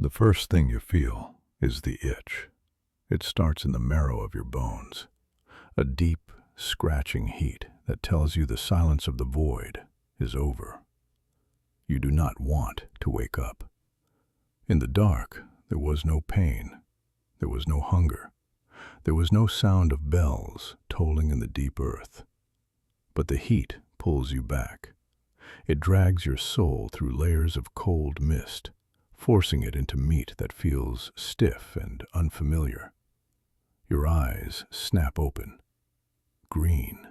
The first thing you feel is the itch. It starts in the marrow of your bones, a deep, scratching heat that tells you the silence of the void is over. You do not want to wake up. In the dark, there was no pain. There was no hunger. There was no sound of bells tolling in the deep earth. But the heat pulls you back. It drags your soul through layers of cold mist, forcing it into meat that feels stiff and unfamiliar. Your eyes snap open. Green.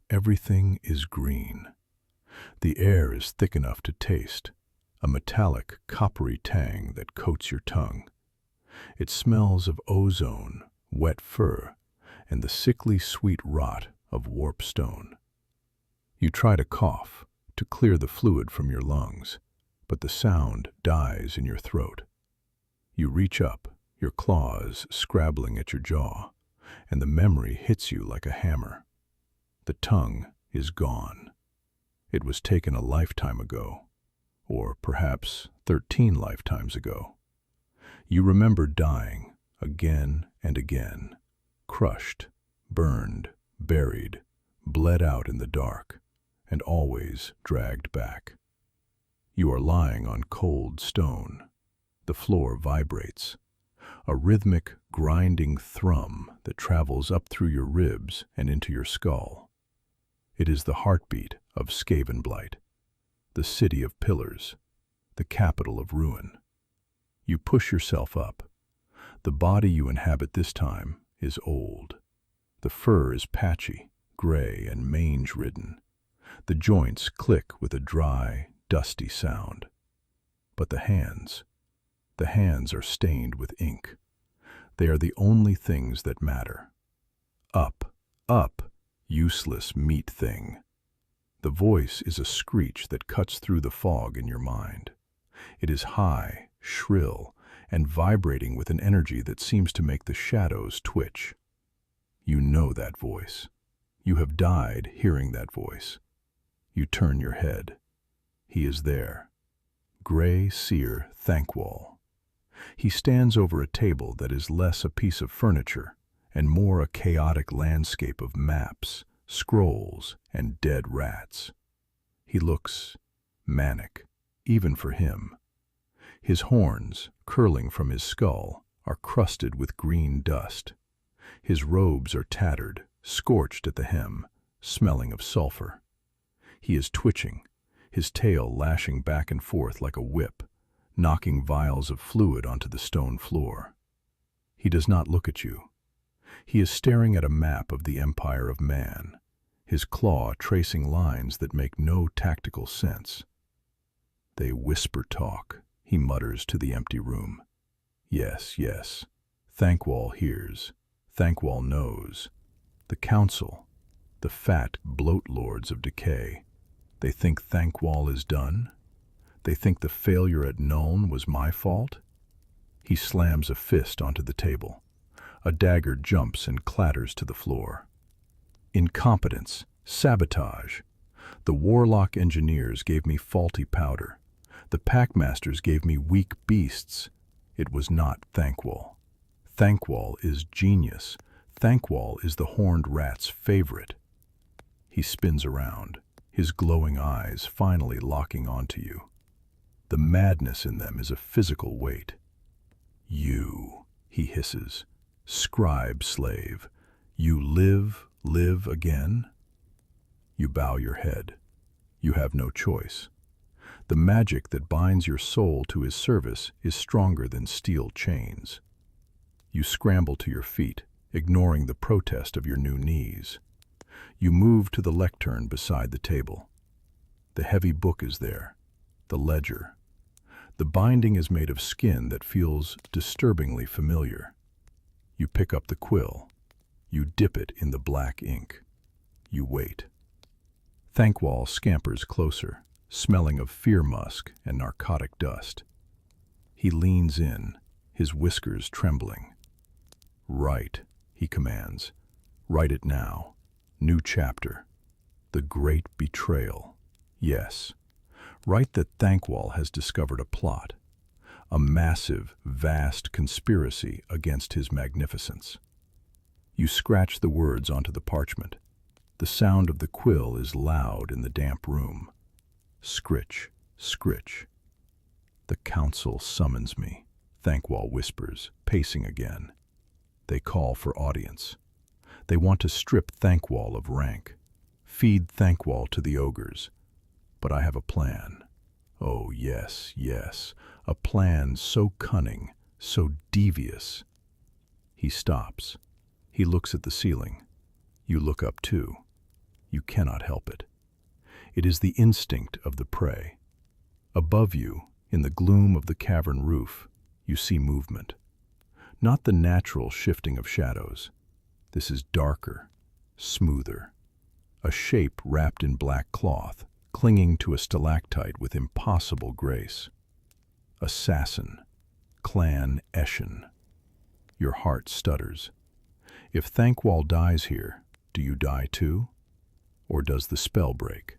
Everything is green. The air is thick enough to taste, a metallic, coppery tang that coats your tongue. It smells of ozone, wet fur, and the sickly sweet rot of Warpstone. You try to cough, to clear the fluid from your lungs, but the sound dies in your throat. You reach up, your claws scrabbling at your jaw, and the memory hits you like a hammer. The tongue is gone. It was taken a lifetime ago, or perhaps 13 lifetimes ago. You remember dying again and again, crushed, burned, buried, bled out in the dark, and always dragged back. You are lying on cold stone. The floor vibrates, a rhythmic, grinding thrum that travels up through your ribs and into your skull. It is the heartbeat of Skavenblight, the city of pillars, the capital of ruin. You push yourself up. The body you inhabit this time is old. The fur is patchy, gray, and mange-ridden. The joints click with a dry, dusty sound. But the hands are stained with ink. They are the only things that matter. Up, up, useless meat thing. The voice is a screech that cuts through the fog in your mind. It is high, shrill, and vibrating with an energy that seems to make the shadows twitch. You know that voice. You have died hearing that voice. You turn your head. He is there. Grey Seer Thanquol. He stands over a table that is less a piece of furniture and more a chaotic landscape of maps, scrolls, and dead rats. He looks manic, even for him. His horns, curling from his skull, are crusted with green dust. His robes are tattered, scorched at the hem, smelling of sulfur. He is twitching, his tail lashing back and forth like a whip, knocking vials of fluid onto the stone floor. He does not look at you. He is staring at a map of the empire of man, his claw tracing lines that make no tactical sense. They whisper talk, he mutters to the empty room. Yes, yes. Thanquol hears. Thanquol knows. The council, the fat bloat lords of decay, they think Thanquol is done? They think the failure at Nuln was my fault? He slams a fist onto the table. A dagger jumps and clatters to the floor. Incompetence, sabotage. The warlock engineers gave me faulty powder. The packmasters gave me weak beasts. It was not Thanquol. Thanquol is genius. Thanquol is the horned rat's favorite. He spins around, his glowing eyes finally locking onto you. The madness in them is a physical weight. You, he hisses, scribe slave, you live again? You bow your head. You have no choice. The magic that binds your soul to his service is stronger than steel chains. You scramble to your feet, ignoring the protest of your new knees. You move to the lectern beside the table. The heavy book is there, the ledger. The binding is made of skin that feels disturbingly familiar. You pick up the quill. You dip it in the black ink. You wait. Thanquol scampers closer, smelling of fear musk and narcotic dust. He leans in, his whiskers trembling. Write, he commands. Write it now. New chapter. The great betrayal. Yes. Write that Thanquol has discovered a plot. a massive, vast conspiracy against his magnificence. You scratch the words onto the parchment. The sound of the quill is loud in the damp room. Scritch, scritch. The council summons me, Thanquol whispers, pacing again. They call for audience. They want to strip Thanquol of rank, feed Thanquol to the ogres. But I have a plan. Oh, yes, yes, a plan so cunning, so devious. He stops. He looks at the ceiling. You look up too. You cannot help it. It is the instinct of the prey. Above you, in the gloom of the cavern roof, you see movement. Not the natural shifting of shadows. This is darker, smoother. A shape wrapped in black cloth, clinging to a stalactite with impossible grace. Assassin, Clan Eshin. Your heart stutters. If Thanquol dies here, do you die too? Or does the spell break?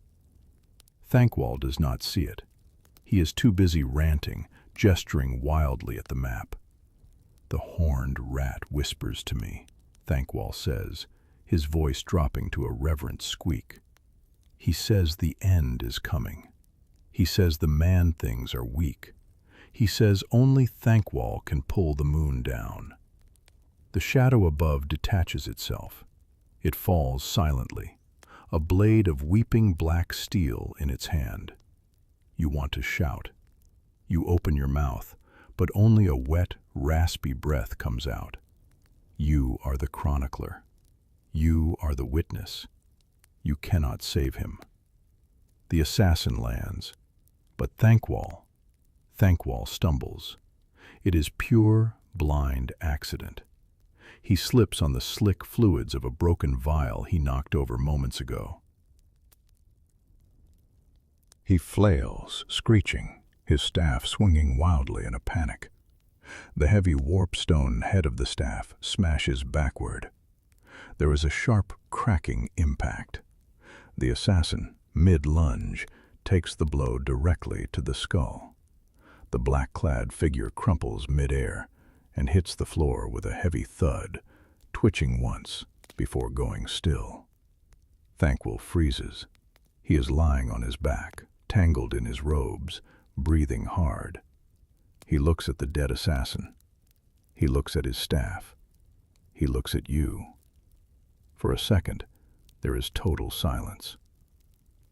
Thanquol does not see it. He is too busy ranting, gesturing wildly at the map. The horned rat whispers to me, Thanquol says, his voice dropping to a reverent squeak. He says the end is coming. He says the man-things are weak. He says only Thanquol can pull the moon down. The shadow above detaches itself. It falls silently, a blade of weeping black steel in its hand. You want to shout. You open your mouth, but only a wet, raspy breath comes out. You are the chronicler. You are the witness. You cannot save him. The assassin lands, but Thanquol stumbles. It is pure, blind accident. He slips on the slick fluids of a broken vial he knocked over moments ago. He flails, screeching, his staff swinging wildly in a panic. The heavy warpstone head of the staff smashes backward. There is a sharp, cracking impact. The assassin, mid-lunge, takes the blow directly to the skull. The black-clad figure crumples mid-air and hits the floor with a heavy thud, twitching once before going still. Thanquol freezes. He is lying on his back, tangled in his robes, breathing hard. He looks at the dead assassin. He looks at his staff. He looks at you. For a second, there is total silence.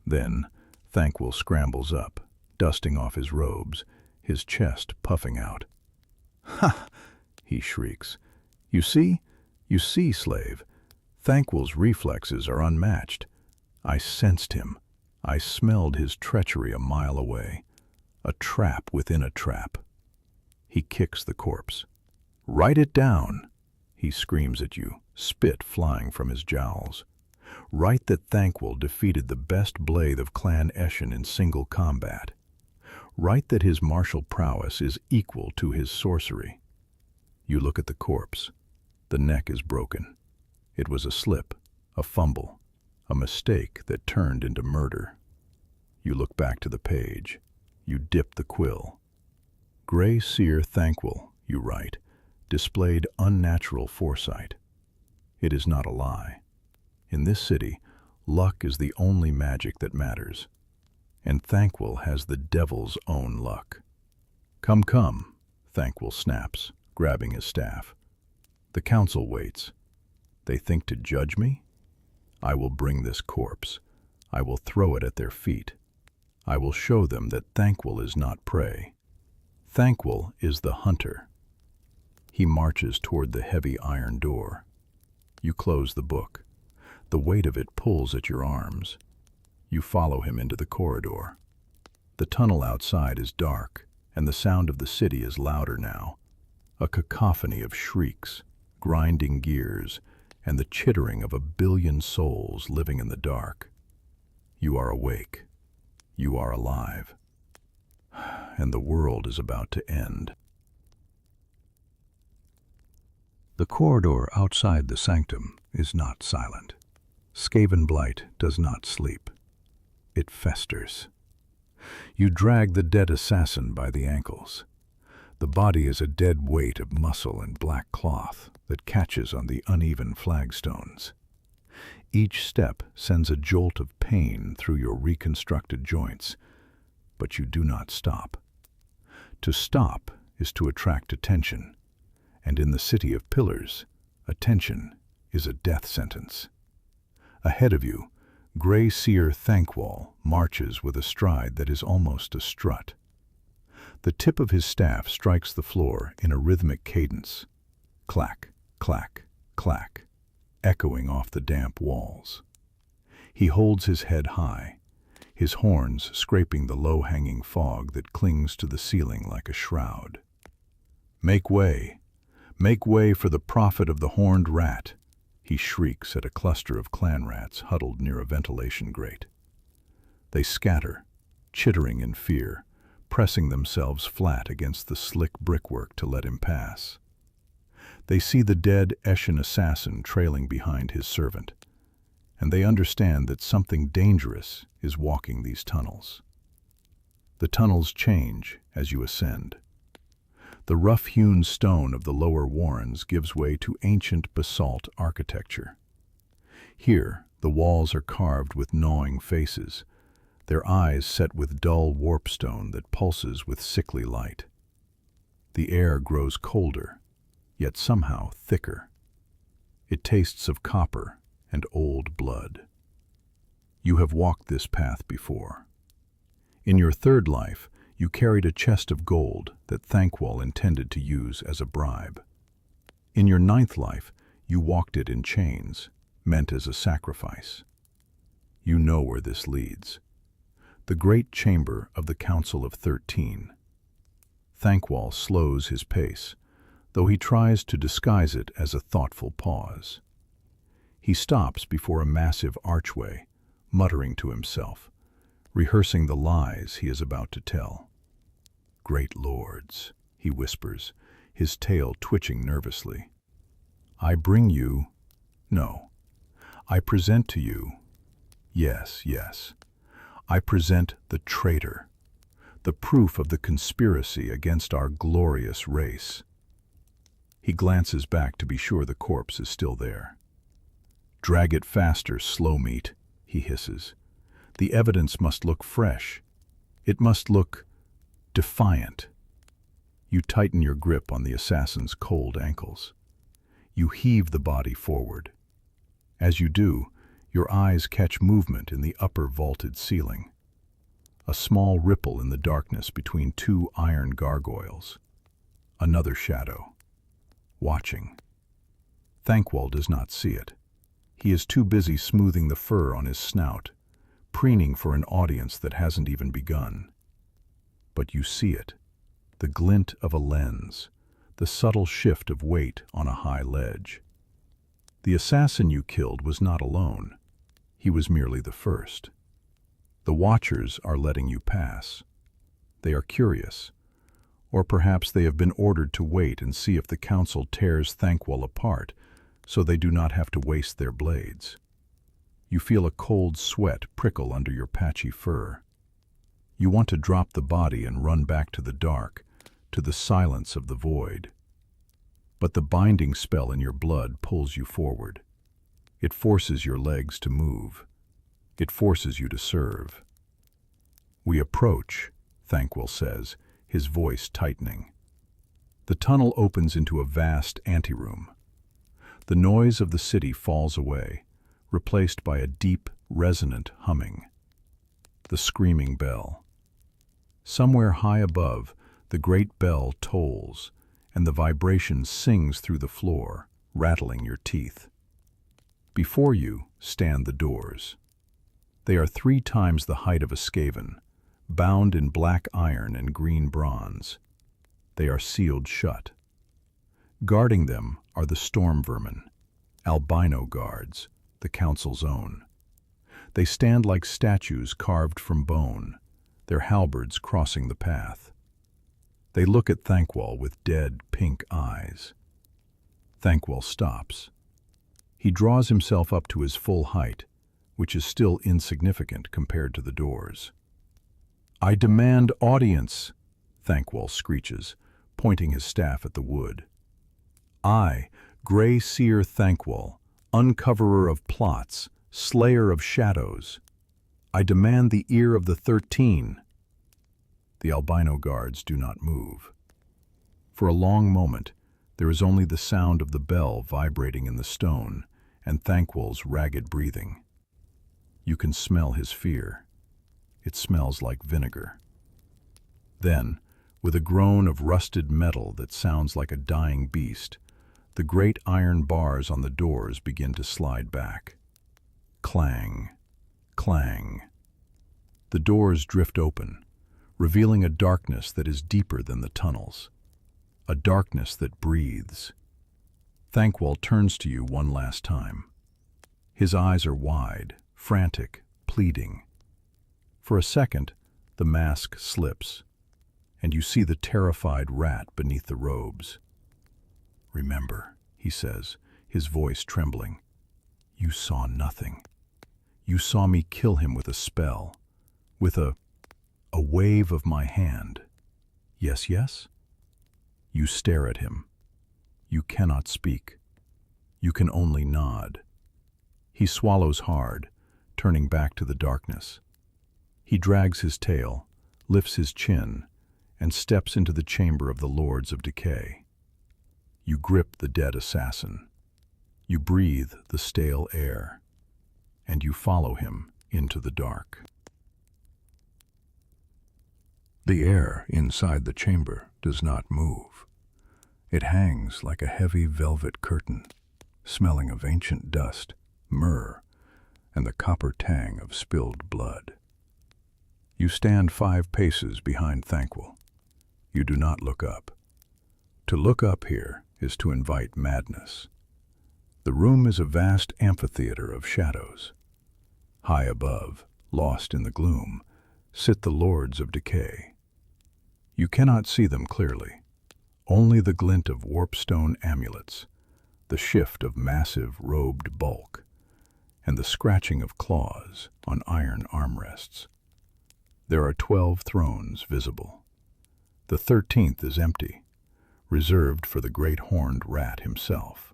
Then, Thanquol scrambles up, dusting off his robes, his chest puffing out. "Ha!" he shrieks. You see, slave. Thanquol's reflexes are unmatched. I sensed him. I smelled his treachery a mile away. A trap within a trap." He kicks the corpse. "Write it down," he screams at you, spit flying from his jowls. "Write that Thanquol defeated the best blade of Clan Eshin in single combat. Write that his martial prowess is equal to his sorcery." You look at the corpse. The neck is broken. It was a slip, a fumble, a mistake that turned into murder. You look back to the page. You dip the quill. "Grey Seer Thanquol," you write, "displayed unnatural foresight." It is not a lie. In this city, luck is the only magic that matters. And Thanquol has the devil's own luck. "Come, come," Thanquol snaps, grabbing his staff. The council waits. They think to judge me? I will bring this corpse. I will throw it at their feet. I will show them that Thanquol is not prey. Thanquol is the hunter. He marches toward the heavy iron door. You close the book. The weight of it pulls at your arms. You follow him into the corridor. The tunnel outside is dark, and the sound of the city is louder now. A cacophony of shrieks, grinding gears, and the chittering of 1 billion souls living in the dark. You are awake. You are alive. And the world is about to end. The corridor outside the Sanctum is not silent. Skavenblight does not sleep. It festers. You drag the dead assassin by the ankles. The body is a dead weight of muscle and black cloth that catches on the uneven flagstones. Each step sends a jolt of pain through your reconstructed joints, but you do not stop. To stop is to attract attention, and in the City of Pillars, attention is a death sentence. Ahead of you, Grey Seer Thanquol marches with a stride that is almost a strut. The tip of his staff strikes the floor in a rhythmic cadence, clack, clack, clack, echoing off the damp walls. He holds his head high, his horns scraping the low-hanging fog that clings to the ceiling like a shroud. Make way for the prophet of the horned rat, he shrieks at a cluster of clan rats huddled near a ventilation grate. They scatter, chittering in fear, pressing themselves flat against the slick brickwork to let him pass. They see the dead Eshin assassin trailing behind his servant, and they understand that something dangerous is walking these tunnels. The tunnels change as you ascend. The rough-hewn stone of the lower warrens gives way to ancient basalt architecture. Here, the walls are carved with gnawing faces, their eyes set with dull warpstone that pulses with sickly light. The air grows colder, yet somehow thicker. It tastes of copper and old blood. You have walked this path before. In your third life, you carried a chest of gold that Thanquol intended to use as a bribe. In your ninth life, you walked it in chains, meant as a sacrifice. You know where this leads. The great chamber of the Council of 13. Thanquol slows his pace, though he tries to disguise it as a thoughtful pause. He stops before a massive archway, muttering to himself, rehearsing the lies he is about to tell. Great lords, he whispers, his tail twitching nervously. I bring you, no, I present to you, yes, I present the traitor, the proof of the conspiracy against our glorious race. He glances back to be sure the corpse is still there. Drag it faster, slow meat, he hisses. The evidence must look fresh. It must look defiant. You tighten your grip on the assassin's cold ankles. You heave the body forward. As you do, your eyes catch movement in the upper vaulted ceiling. A small ripple in the darkness between two iron gargoyles. Another shadow. Watching. Thanquol does not see it. He is too busy smoothing the fur on his snout, preening for an audience that hasn't even begun. But you see it, the glint of a lens, the subtle shift of weight on a high ledge. The assassin you killed was not alone. He was merely the first. The Watchers are letting you pass. They are curious, or perhaps they have been ordered to wait and see if the Council tears Thanquol apart, so they do not have to waste their blades. You feel a cold sweat prickle under your patchy fur. You want to drop the body and run back to the dark, to the silence of the void. But the binding spell in your blood pulls you forward. It forces your legs to move. It forces you to serve. We approach, Thanquol says, his voice tightening. The tunnel opens into a vast anteroom. The noise of the city falls away, replaced by a deep, resonant humming. The screaming bell. Somewhere high above, the great bell tolls, and the vibration sings through the floor, rattling your teeth. Before you stand the doors. They are 3 times the height of a Skaven, bound in black iron and green bronze. They are sealed shut. Guarding them are the Stormvermin, albino guards, the Council's own. They stand like statues carved from bone, their halberds crossing the path. They look at Thanquol with dead, pink eyes. Thanquol stops. He draws himself up to his full height, which is still insignificant compared to the doors. I demand audience, Thanquol screeches, pointing his staff at the wood. "I, Grey Seer Thanquol, uncoverer of plots, slayer of shadows. I demand the ear of the 13. The albino guards do not move. For a long moment, there is only the sound of the bell vibrating in the stone and Thanquol's ragged breathing. You can smell his fear. It smells like vinegar. Then, with a groan of rusted metal that sounds like a dying beast, the great iron bars on the doors begin to slide back. Clang, clang. The doors drift open, revealing a darkness that is deeper than the tunnels. A darkness that breathes. Thanquol turns to you one last time. His eyes are wide, frantic, pleading. For a second, the mask slips, and you see the terrified rat beneath the robes. "Remember," he says, his voice trembling, "you saw nothing. You saw me kill him with a spell, with a wave of my hand. Yes, yes?" You stare at him. You cannot speak. You can only nod. He swallows hard, turning back to the darkness. He drags his tail, lifts his chin, and steps into the chamber of the Lords of Decay. You grip the dead assassin. You breathe the stale air, and you follow him into the dark. The air inside the chamber does not move. It hangs like a heavy velvet curtain, smelling of ancient dust, myrrh, and the copper tang of spilled blood. You stand 5 paces behind Thanquol. You do not look up. To look up here is to invite madness. The room is a vast amphitheater of shadows. High above, lost in the gloom, sit the Lords of Decay. You cannot see them clearly. Only the glint of warpstone amulets, the shift of massive robed bulk, and the scratching of claws on iron armrests. There are 12 thrones visible. The 13th is empty, reserved for the great horned rat himself.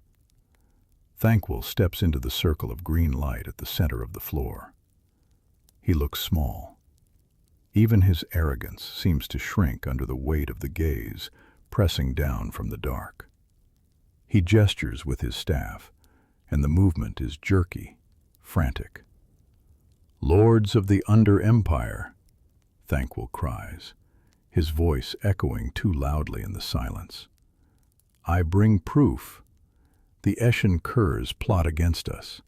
Thanquol steps into the circle of green light at the center of the floor. He looks small. Even his arrogance seems to shrink under the weight of the gaze pressing down from the dark. He gestures with his staff, and the movement is jerky, frantic. "Lords of the Under-Empire," Thanquol cries, his voice echoing too loudly in the silence. "I bring proof. The Eshin curs plot against us.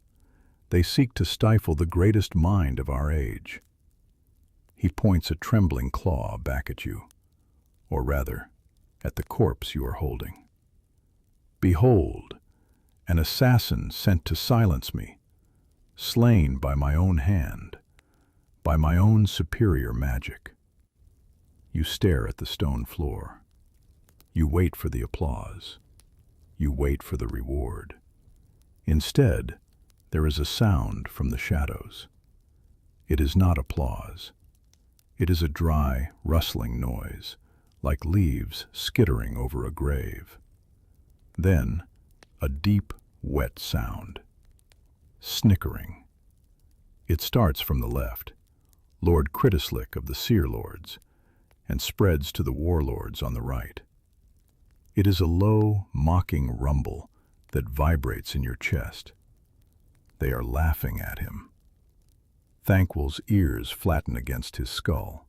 They seek to stifle the greatest mind of our age." He points a trembling claw back at you, or rather, at the corpse you are holding. "Behold, an assassin sent to silence me, slain by my own hand, by my own superior magic." You stare at the stone floor. You wait for the applause. You wait for the reward. Instead, there is a sound from the shadows. It is not applause. It is a dry, rustling noise, like leaves skittering over a grave. Then, a deep, wet sound. Snickering. It starts from the left, Lord Critislick of the Seer Lords, and spreads to the warlords on the right. It is a low, mocking rumble that vibrates in your chest. They are laughing at him. Thanquol's ears flatten against his skull.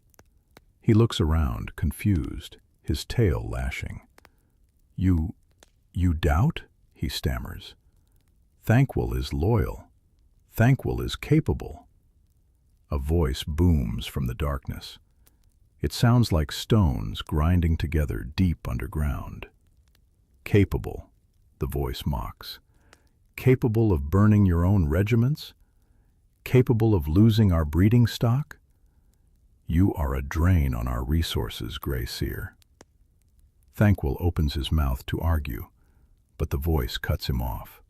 He looks around, confused, his tail lashing. You doubt?" he stammers. "Thanquol is loyal. Thanquol is capable." A voice booms from the darkness. It sounds like stones grinding together deep underground. "Capable," the voice mocks. "Capable of burning your own regiments? Capable of losing our breeding stock? You are a drain on our resources, Grey Seer." Thanquol opens his mouth to argue, but the voice cuts him off.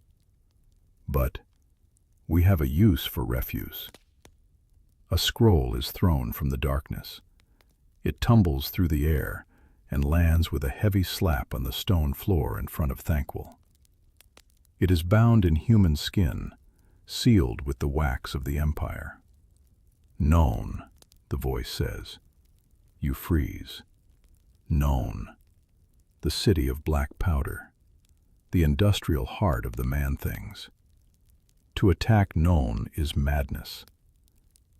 "But we have a use for refuse." A scroll is thrown from the darkness. It tumbles through the air, and lands with a heavy slap on the stone floor in front of Thanquol. It is bound in human skin, sealed with the wax of the Empire. "Nuln," the voice says. You freeze. Nuln, the city of black powder, the industrial heart of the man-things. To attack Nuln is madness.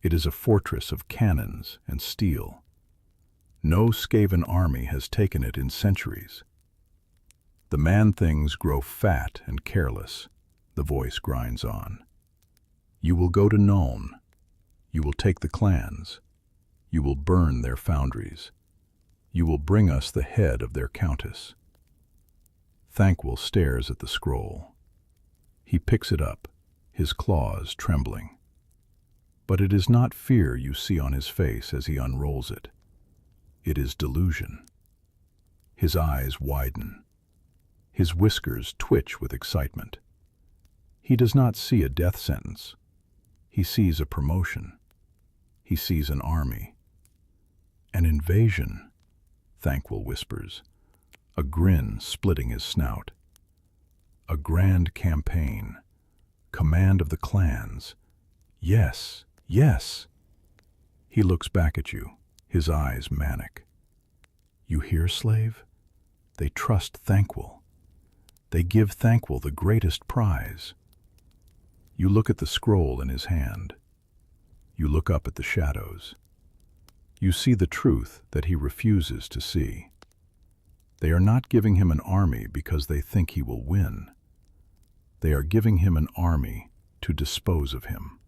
It is a fortress of cannons and steel. No Skaven army has taken it in centuries. The man-things grow fat and careless, the voice grinds on. You will go to Nuln. You will take the clans. You will burn their foundries. You will bring us the head of their countess. Thanquol stares at the scroll. He picks it up, his claws trembling. But it is not fear you see on his face as he unrolls it. It is delusion. His eyes widen. His whiskers twitch with excitement. He does not see a death sentence. He sees a promotion. He sees an army. An invasion, Thanquol whispers, a grin splitting his snout. A grand campaign, command of the clans. Yes, yes. He looks back at you, his eyes manic. You hear, slave? They trust Thanquol. They give Thanquol the greatest prize. You look at the scroll in his hand. You look up at the shadows. You see the truth that he refuses to see. They are not giving him an army because they think he will win. They are giving him an army to dispose of him.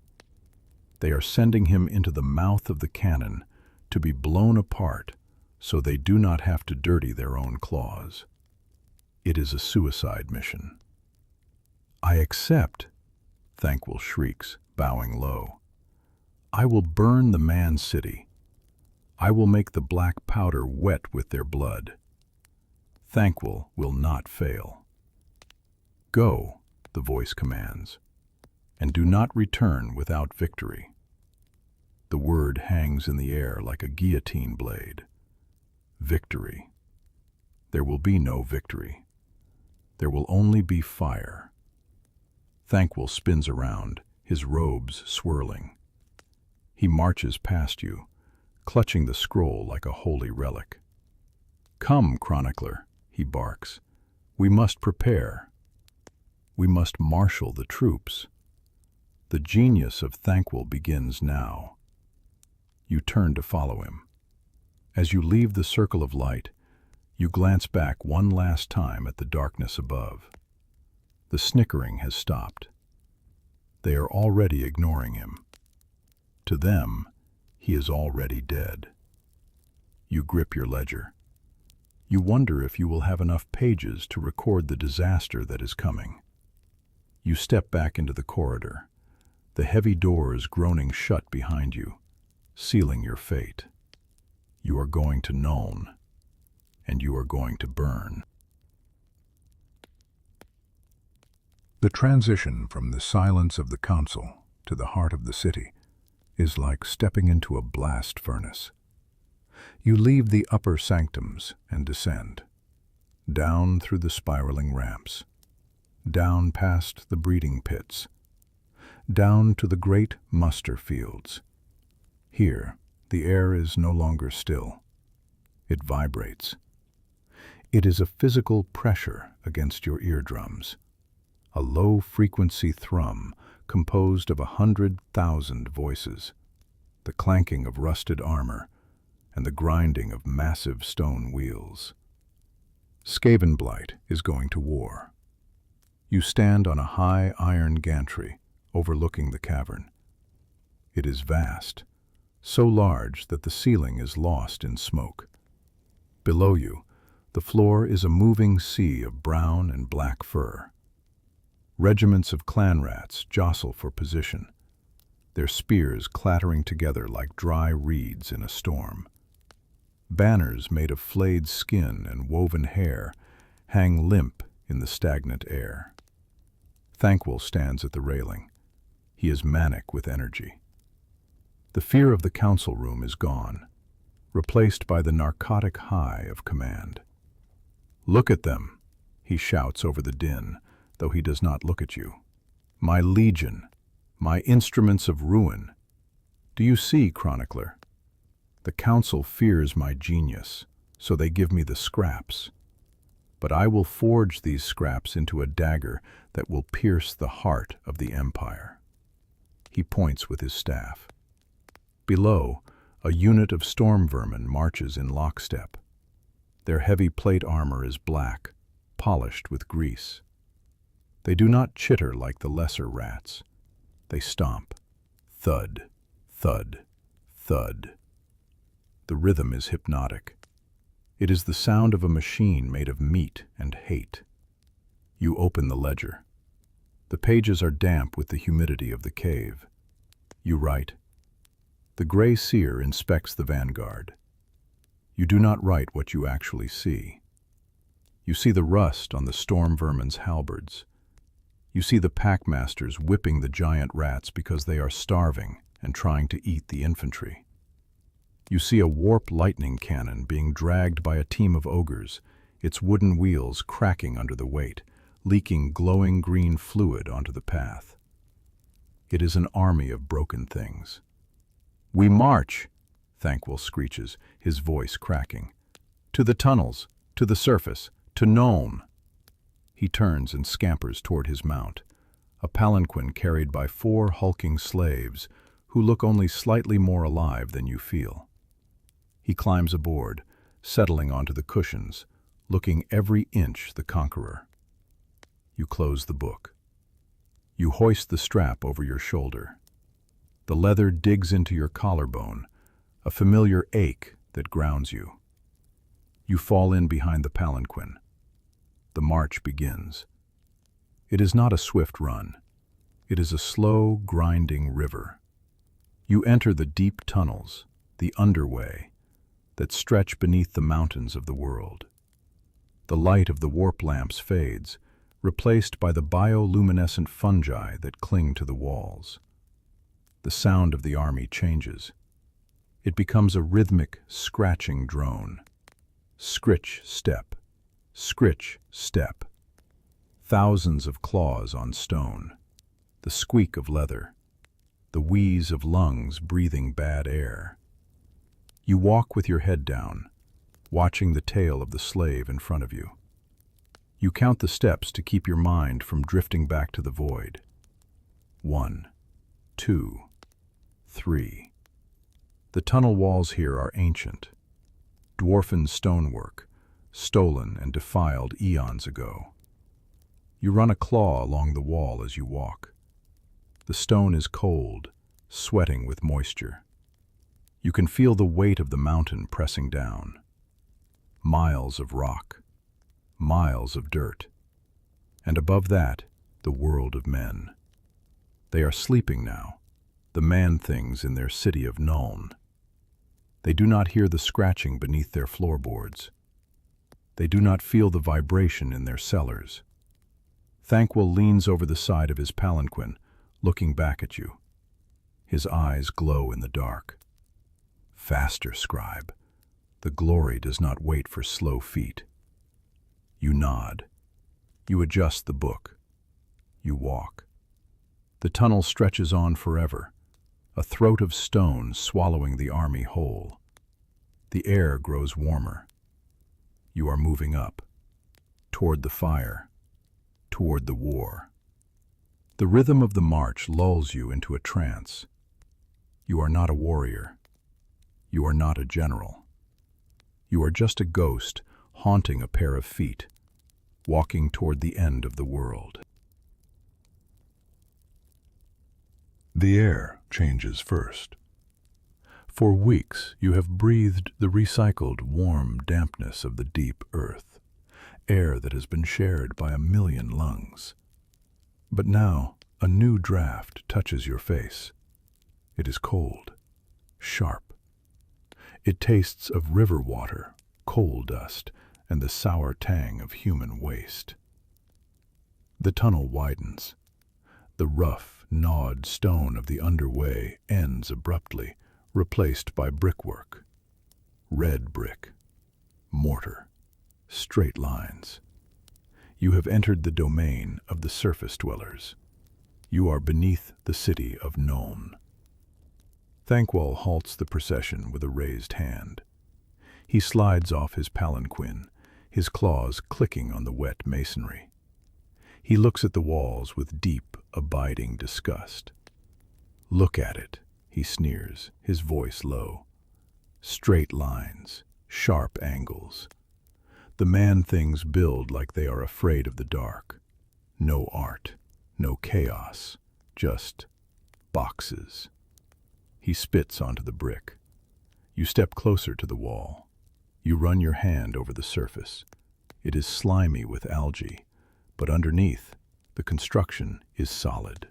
They are sending him into the mouth of the cannon to be blown apart so they do not have to dirty their own claws. It is a suicide mission. I accept, Thanquol shrieks, bowing low. I will burn the man-city. I will make the black powder wet with their blood. Thanquol will not fail. Go, the voice commands, and do not return without victory. The word hangs in the air like a guillotine blade. Victory. There will be no victory. There will only be fire. Thanquol spins around, his robes swirling. He marches past you, clutching the scroll like a holy relic. Come, Chronicler, he barks. We must prepare. We must marshal the troops. The genius of Thanquol begins now. You turn to follow him. As you leave the circle of light, you glance back one last time at the darkness above. The snickering has stopped. They are already ignoring him. To them, he is already dead. You grip your ledger. You wonder if you will have enough pages to record the disaster that is coming. You step back into the corridor, the heavy doors groaning shut behind you, sealing your fate. You are going to Nuln, and you are going to burn. The transition from the silence of the council to the heart of the city is like stepping into a blast furnace. You leave the upper sanctums and descend, down through the spiraling ramps, down past the breeding pits, down to the great muster fields. Here, the air is no longer still. It vibrates. It is a physical pressure against your eardrums, a low-frequency thrum composed of 100,000 voices, the clanking of rusted armor, and the grinding of massive stone wheels. Skavenblight is going to war. You stand on a high iron gantry overlooking the cavern. It is vast, so large that the ceiling is lost in smoke. Below you, the floor is a moving sea of brown and black fur. Regiments of clan rats jostle for position, their spears clattering together like dry reeds in a storm. Banners made of flayed skin and woven hair hang limp in the stagnant air. Thanquol stands at the railing. He is manic with energy. The fear of the council room is gone. replaced by the narcotic high of command. "Look at them," he shouts over the din, though he does not look at you. "My legion, my instruments of ruin. Do you see, Chronicler? The council fears my genius, so they give me the scraps. But I will forge these scraps into a dagger that will pierce the heart of the Empire." He points with his staff. Below, a unit of Stormvermin marches in lockstep. Their heavy plate armor is black, polished with grease. They do not chitter like the lesser rats. They stomp. Thud, thud, thud. The rhythm is hypnotic. It is the sound of a machine made of meat and hate. You open the ledger. The pages are damp with the humidity of the cave. You write. The Grey Seer inspects the vanguard. You do not write what you actually see. You see the rust on the Stormvermin's halberds. You see the packmasters whipping the giant rats because they are starving and trying to eat the infantry. You see a warp lightning cannon being dragged by a team of ogres, its wooden wheels cracking under the weight, leaking glowing green fluid onto the path. It is an army of broken things. "We march," Thanquol screeches, his voice cracking. "To the tunnels, to the surface, to Nuln." He turns and scampers toward his mount, a palanquin carried by 4 hulking slaves who look only slightly more alive than you feel. He climbs aboard, settling onto the cushions, looking every inch the conqueror. You close the book. You hoist the strap over your shoulder. The leather digs into your collarbone, a familiar ache that grounds you. You fall in behind the palanquin. The march begins. It is not a swift run. It is a slow, grinding river. You enter the deep tunnels, the underway, that stretch beneath the mountains of the world. The light of the warp lamps fades, replaced by the bioluminescent fungi that cling to the walls. The sound of the army changes. It becomes a rhythmic, scratching drone. Scritch, step. Scritch, step. Thousands of claws on stone. The squeak of leather. The wheeze of lungs breathing bad air. You walk with your head down, watching the tail of the slave in front of you. You count the steps to keep your mind from drifting back to the void. 1, 2, 3. The tunnel walls here are ancient. Dwarfen stonework, stolen and defiled eons ago. You run a claw along the wall as you walk. The stone is cold, sweating with moisture. You can feel the weight of the mountain pressing down. Miles of rock, miles of dirt, and above that, the world of men. They are sleeping now, the man-things in their city of Nuln. They do not hear the scratching beneath their floorboards. They do not feel the vibration in their cellars. Thanquol leans over the side of his palanquin, looking back at you. His eyes glow in the dark. Faster, Scribe. The glory does not wait for slow feet. You nod. You adjust the book. You walk. The tunnel stretches on forever, a throat of stone swallowing the army whole. The air grows warmer. You are moving up, toward the fire, toward the war. The rhythm of the march lulls you into a trance. You are not a warrior. You are not a general. You are just a ghost haunting a pair of feet, walking toward the end of the world. The air changes first. For weeks you have breathed the recycled warm dampness of the deep earth, air that has been shared by 1,000,000 lungs. But now a new draft touches your face. It is cold, sharp. It tastes of river water, coal dust, and the sour tang of human waste. The tunnel widens. The rough, gnawed stone of the underway ends abruptly, replaced by brickwork. red brick, mortar, straight lines. You have entered the domain of the surface dwellers. You are beneath the city of Nuln. Thanquol halts the procession with a raised hand. He slides off his palanquin, his claws clicking on the wet masonry. He looks at the walls with deep, abiding disgust. "Look at it," he sneers, his voice low. "Straight lines, sharp angles. The man-things build like they are afraid of the dark. No art, no chaos, just boxes." He spits onto the brick. You step closer to the wall. You run your hand over the surface. It is slimy with algae, but underneath, the construction is solid.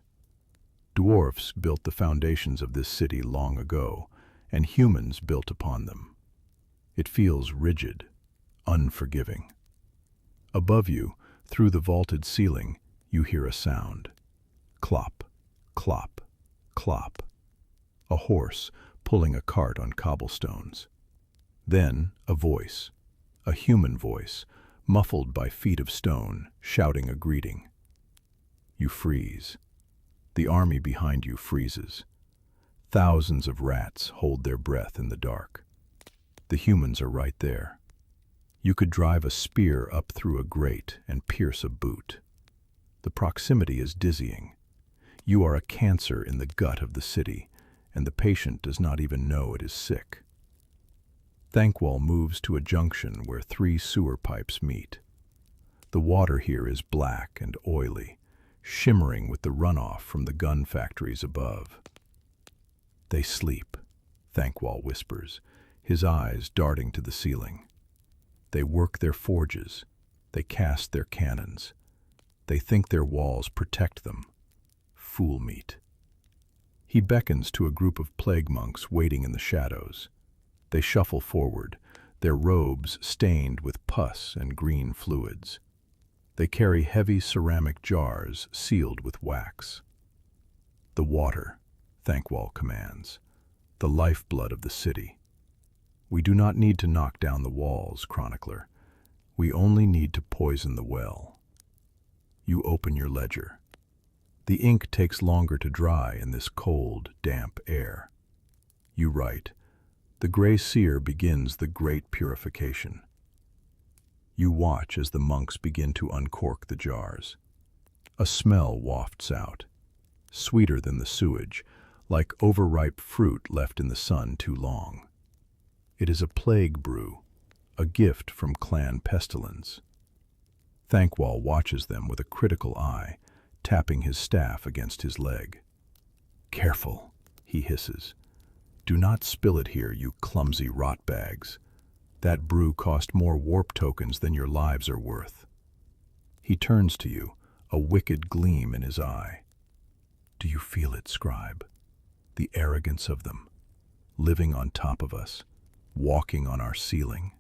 Dwarfs built the foundations of this city long ago, and humans built upon them. It feels rigid, unforgiving. Above you, through the vaulted ceiling, you hear a sound. Clop, clop, clop. A horse pulling a cart on cobblestones. Then a voice, a human voice, muffled by feet of stone, shouting a greeting. You freeze. The army behind you freezes. Thousands of rats hold their breath in the dark. The humans are right there. You could drive a spear up through a grate and pierce a boot. The proximity is dizzying. You are a cancer in the gut of the city, and the patient does not even know it is sick. Thanquol moves to a junction where 3 sewer pipes meet. The water here is black and oily, shimmering with the runoff from the gun factories above. "They sleep," Thanquol whispers, his eyes darting to the ceiling. "They work their forges. They cast their cannons. They think their walls protect them. Fool meat." He beckons to a group of plague monks waiting in the shadows. They shuffle forward, their robes stained with pus and green fluids. They carry heavy ceramic jars sealed with wax. "The water," Thanquol commands, "the lifeblood of the city. We do not need to knock down the walls, Chronicler. We only need to poison the well." You open your ledger. The ink takes longer to dry in this cold, damp air. You write, "The Grey Seer begins the great purification." You watch as the monks begin to uncork the jars. A smell wafts out, sweeter than the sewage, like overripe fruit left in the sun too long. It is a plague brew, a gift from Clan Pestilens. Thanquol watches them with a critical eye, tapping his staff against his leg. "Careful," he hisses. "Do not spill it here, you clumsy rotbags. That brew cost more warp tokens than your lives are worth." He turns to you, a wicked gleam in his eye. "Do you feel it, Scribe? The arrogance of them, living on top of us, walking on our ceiling."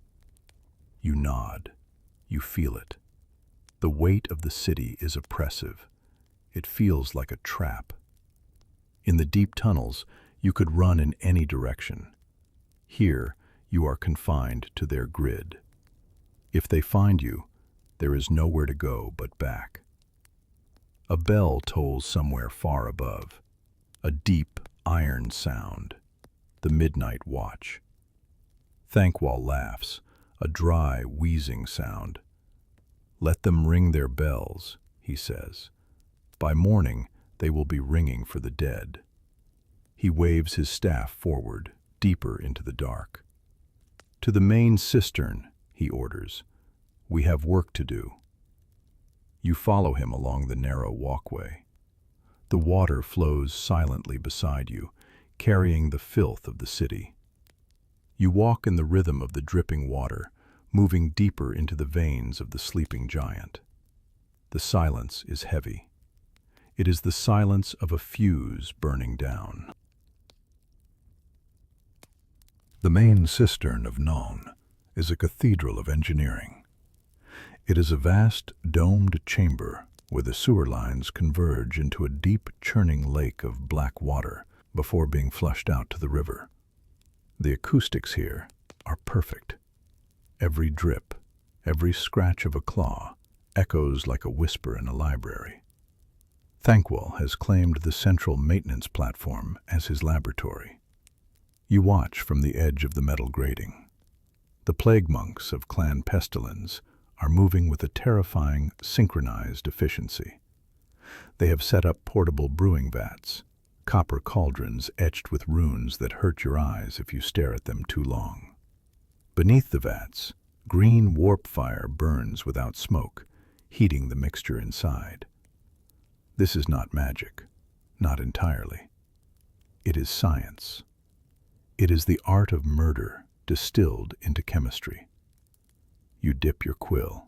You nod. You feel it. The weight of the city is oppressive. It feels like a trap. In the deep tunnels, you could run in any direction. Here, you are confined to their grid. If they find you, there is nowhere to go but back. A bell tolls somewhere far above, a deep, iron sound, the midnight watch. Thanquol laughs, a dry, wheezing sound. "Let them ring their bells," he says. "By morning, they will be ringing for the dead." He waves his staff forward, deeper into the dark. "To the main cistern," he orders. "We have work to do." You follow him along the narrow walkway. The water flows silently beside you, carrying the filth of the city. You walk in the rhythm of the dripping water, moving deeper into the veins of the sleeping giant. The silence is heavy. It is the silence of a fuse burning down. The main cistern of Nuln is a cathedral of engineering. It is a vast, domed chamber where the sewer lines converge into a deep, churning lake of black water before being flushed out to the river. The acoustics here, are perfect. Every drip, every scratch of a claw, echoes like a whisper in a library. Thanquol has claimed the central maintenance platform as his laboratory. You watch from the edge of the metal grating. The plague monks of Clan Pestilens are moving with a terrifying, synchronized efficiency. They have set up portable brewing vats, copper cauldrons etched with runes that hurt your eyes if you stare at them too long. Beneath the vats, green warp fire burns without smoke, heating the mixture inside. This is not magic, not entirely. It is science. It is the art of murder distilled into chemistry. You dip your quill.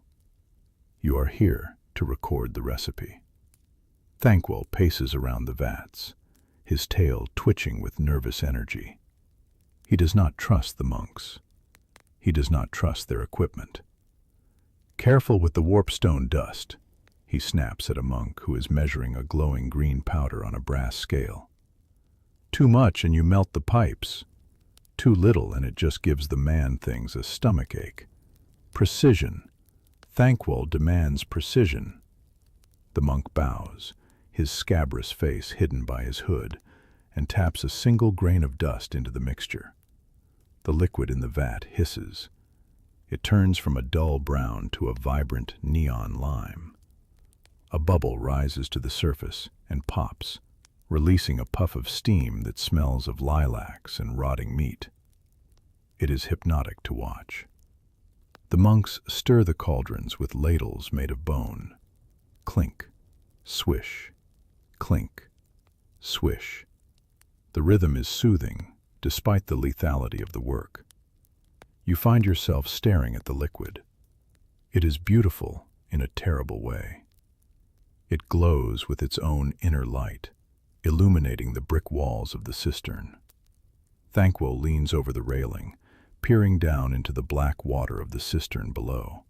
You are here to record the recipe. Thanquol paces around the vats, his tail twitching with nervous energy. He does not trust the monks. He does not trust their equipment. Careful with the Warpstone dust, he snaps at a monk who is measuring a glowing green powder on a brass scale. Too much and you melt the pipes. Too little and it just gives the man-things a stomachache. Precision. Thanquol demands precision. The monk bows, his scabrous face hidden by his hood, and taps a single grain of dust into the mixture. The liquid in the vat hisses. It turns from a dull brown to a vibrant neon lime. A bubble rises to the surface and pops, releasing a puff of steam that smells of lilacs and rotting meat. It is hypnotic to watch. The monks stir the cauldrons with ladles made of bone. Clink, swish, clink, swish. The rhythm is soothing, despite the lethality of the work. You find yourself staring at the liquid. It is beautiful in a terrible way. It glows with its own inner light, illuminating the brick walls of the cistern. Thanquol leans over the railing, peering down into the black water of the cistern below.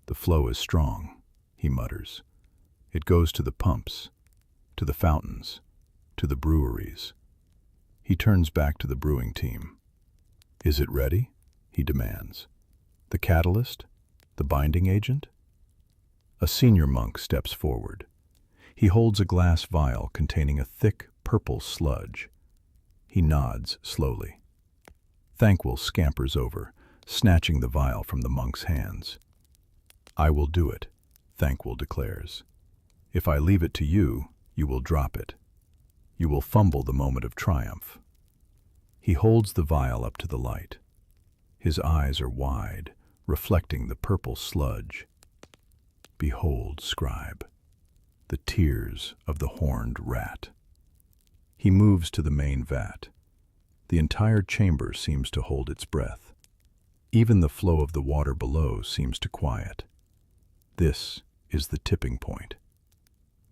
The flow is strong, he mutters. It goes to the pumps, to the fountains, to the breweries. He turns back to the brewing team. Is it ready? He demands. The catalyst? The binding agent? A senior monk steps forward. He holds a glass vial containing a thick, purple sludge. He nods slowly. Thanquol scampers over, snatching the vial from the monk's hands. I will do it, Thanquol declares. If I leave it to you, you will drop it. You will fumble the moment of triumph. He holds the vial up to the light. His eyes are wide, reflecting the purple sludge. Behold, Scribe, the tears of the horned rat. He moves to the main vat. The entire chamber seems to hold its breath. Even the flow of the water below seems to quiet. This is the tipping point.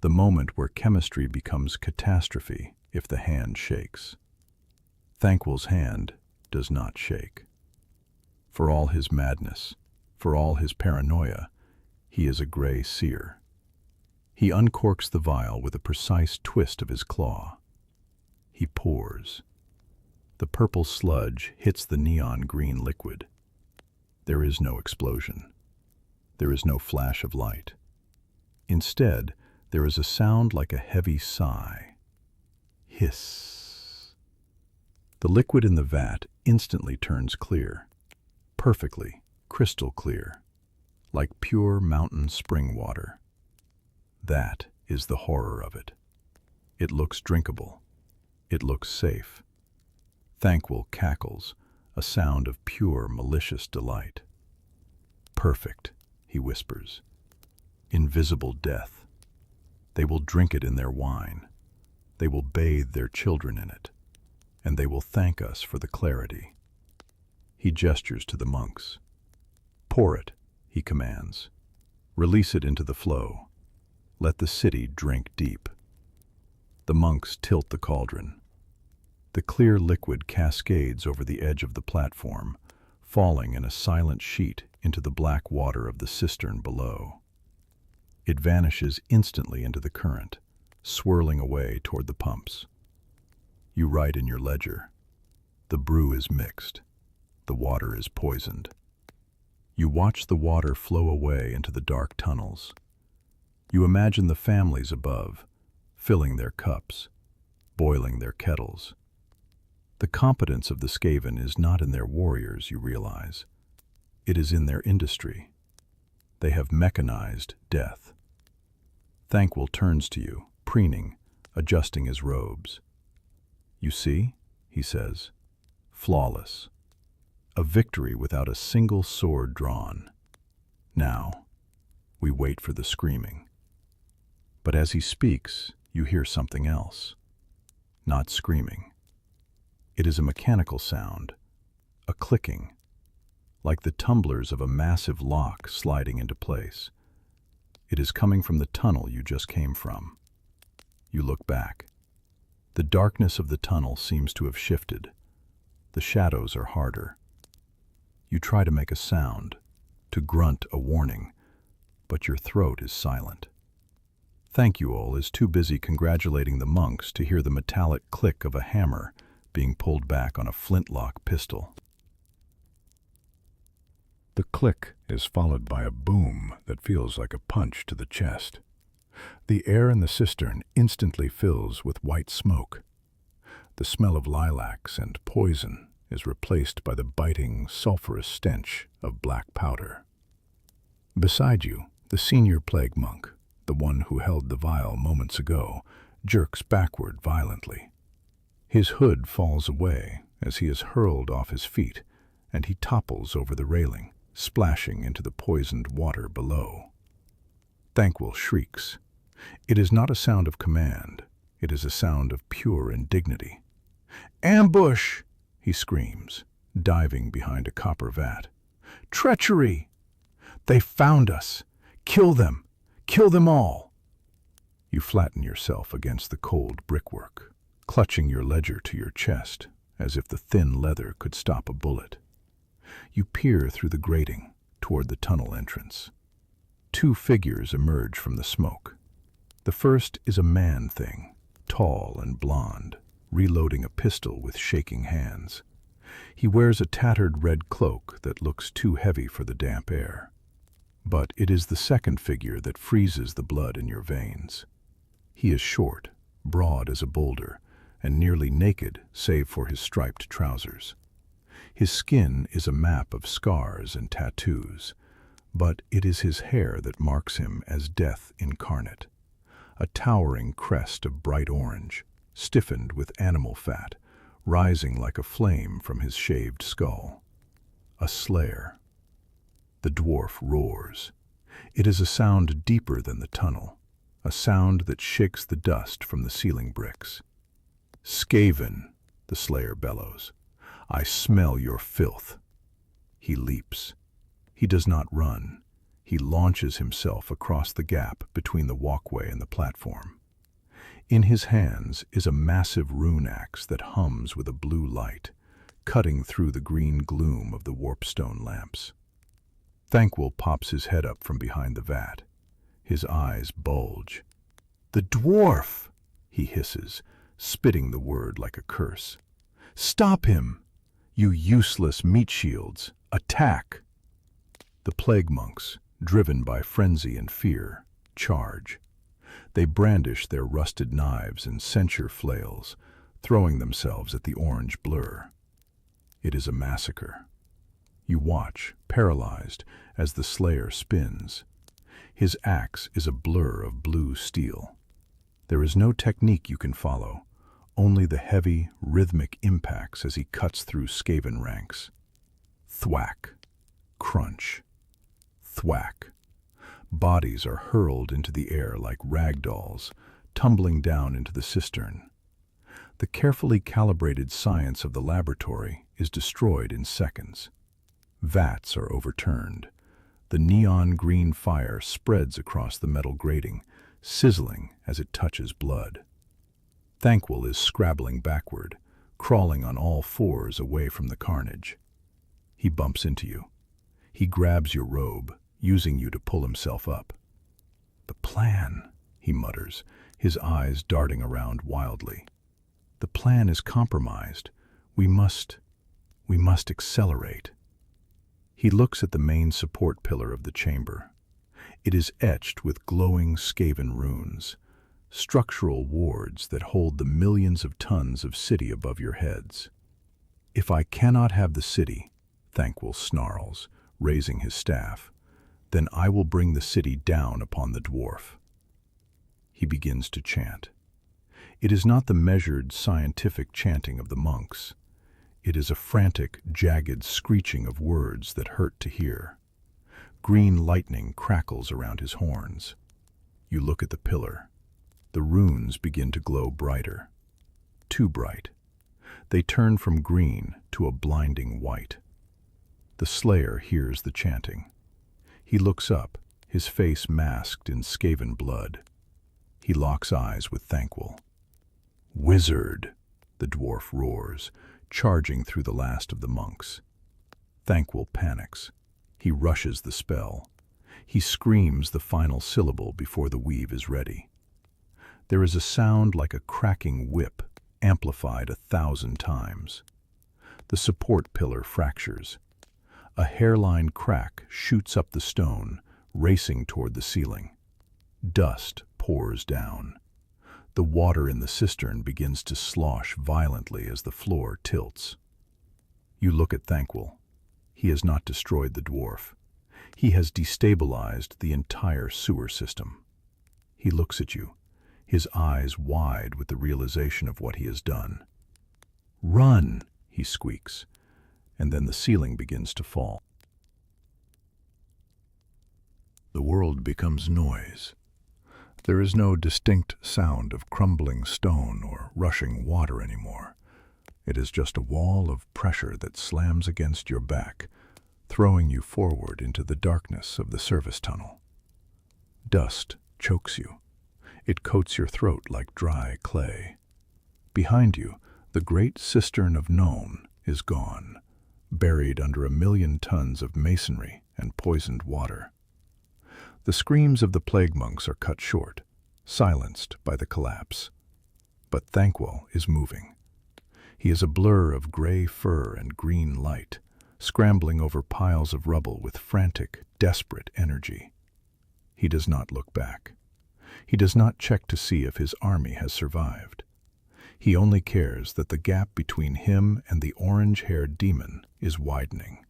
The moment where chemistry becomes catastrophe if the hand shakes. Thanquol's hand does not shake. For all his madness, for all his paranoia, he is a Grey Seer. He uncorks the vial with a precise twist of his claw. He pours. The purple sludge hits the neon green liquid. There is no explosion. There is no flash of light. Instead, there is a sound like a heavy sigh. Hiss. The liquid in the vat instantly turns clear. Perfectly, crystal clear. Like pure mountain spring water. That is the horror of it. It looks drinkable. It looks safe. Thanquol cackles, a sound of pure, malicious delight. Perfect, he whispers. Invisible death. They will drink it in their wine. They will bathe their children in it. And they will thank us for the clarity. He gestures to the monks. Pour it, he commands. Release it into the flow. Let the city drink deep. The monks tilt the cauldron. The clear liquid cascades over the edge of the platform, falling in a silent sheet into the black water of the cistern below. It vanishes instantly into the current, swirling away toward the pumps. You write in your ledger, the brew is mixed. The water is poisoned. You watch the water flow away into the dark tunnels. You imagine the families above, filling their cups, boiling their kettles. The competence of the Skaven is not in their warriors, you realize. It is in their industry. They have mechanized death. Thanquol turns to you, preening, adjusting his robes. "You see," he says, "flawless. A victory without a single sword drawn. Now, we wait for the screaming." But as he speaks, you hear something else. Not screaming. It is a mechanical sound, a clicking, like the tumblers of a massive lock sliding into place. It is coming from the tunnel you just came from. You look back. The darkness of the tunnel seems to have shifted. The shadows are harder. You try to make a sound, to grunt a warning, but your throat is silent. Thanquol is too busy congratulating the monks to hear the metallic click of a hammer being pulled back on a flintlock pistol. The click is followed by a boom that feels like a punch to the chest. The air in the cistern instantly fills with white smoke. The smell of lilacs and poison is replaced by the biting, sulphurous stench of black powder. Beside you, the senior plague monk, the one who held the vial moments ago, jerks backward violently. His hood falls away as he is hurled off his feet, and he topples over the railing, splashing into the poisoned water below. Thanquol shrieks. It is not a sound of command. It is a sound of pure indignity. "Ambush!" he screams, diving behind a copper vat. "Treachery! They found us! Kill them! Kill them all!" You flatten yourself against the cold brickwork, clutching your ledger to your chest, as if the thin leather could stop a bullet. You peer through the grating toward the tunnel entrance. Two figures emerge from the smoke. The first is a man-thing, tall and blonde, reloading a pistol with shaking hands. He wears a tattered red cloak that looks too heavy for the damp air. But it is the second figure that freezes the blood in your veins. He is short, broad as a boulder, and nearly naked save for his striped trousers. His skin is a map of scars and tattoos, but it is his hair that marks him as death incarnate. A towering crest of bright orange, stiffened with animal fat, rising like a flame from his shaved skull. A slayer. The dwarf roars. It is a sound deeper than the tunnel, a sound that shakes the dust from the ceiling bricks. "Skaven," the slayer bellows, "I smell your filth." He leaps. He does not run. He launches himself across the gap between the walkway and the platform. In his hands is a massive rune axe that hums with a blue light, cutting through the green gloom of the Warpstone lamps. Thanquol pops his head up from behind the vat. His eyes bulge. "The dwarf!" he hisses, spitting the word like a curse. "Stop him! You useless meat shields! Attack!" The plague monks, driven by frenzy and fear, charge. They brandish their rusted knives and censure flails, throwing themselves at the orange blur. It is a massacre. You watch, paralyzed, as the slayer spins. His axe is a blur of blue steel. There is no technique you can follow, only the heavy, rhythmic impacts as he cuts through Skaven ranks. Thwack, crunch, thwack. Bodies are hurled into the air like rag dolls, tumbling down into the cistern. The carefully calibrated science of the laboratory is destroyed in seconds. Vats are overturned. The neon green fire spreads across the metal grating, sizzling as it touches blood. Thanquol is scrabbling backward, crawling on all fours away from the carnage. He bumps into you. He grabs your robe, using you to pull himself up. "The plan," he mutters, his eyes darting around wildly. "The plan is compromised. We must We must accelerate. He looks at the main support pillar of the chamber. It is etched with glowing Skaven runes, structural wards that hold the millions of tons of city above your heads. If I cannot have the city, Thanquol snarls, raising his staff, then I will bring the city down upon the dwarf. He begins to chant. It is not the measured, scientific chanting of the monks. It is a frantic, jagged screeching of words that hurt to hear. Green lightning crackles around his horns. You look at the pillar. The runes begin to glow brighter. Too bright. They turn from green to a blinding white. The Slayer hears the chanting. He looks up, his face masked in Skaven blood. He locks eyes with Thanquol. "Wizard!" the dwarf roars, charging through the last of the monks. Thanquol panics. He rushes the spell. He screams the final syllable before the weave is ready. There is a sound like a cracking whip, amplified 1,000 times. The support pillar fractures. A hairline crack shoots up the stone, racing toward the ceiling. Dust pours down. The water in the cistern begins to slosh violently as the floor tilts. You look at Thanquol. He has not destroyed the dwarf. He has destabilized the entire sewer system. He looks at you, his eyes wide with the realization of what he has done. "Run!" he squeaks, and then the ceiling begins to fall. The world becomes noise. There is no distinct sound of crumbling stone or rushing water anymore. It is just a wall of pressure that slams against your back, throwing you forward into the darkness of the service tunnel. Dust chokes you. It coats your throat like dry clay. Behind you, the great cistern of Nuln is gone, buried under 1,000,000 tons of masonry and poisoned water. The screams of the plague monks are cut short, silenced by the collapse. But Thanquol is moving. He is a blur of gray fur and green light, scrambling over piles of rubble with frantic, desperate energy. He does not look back. He does not check to see if his army has survived. He only cares that the gap between him and the orange-haired demon is widening.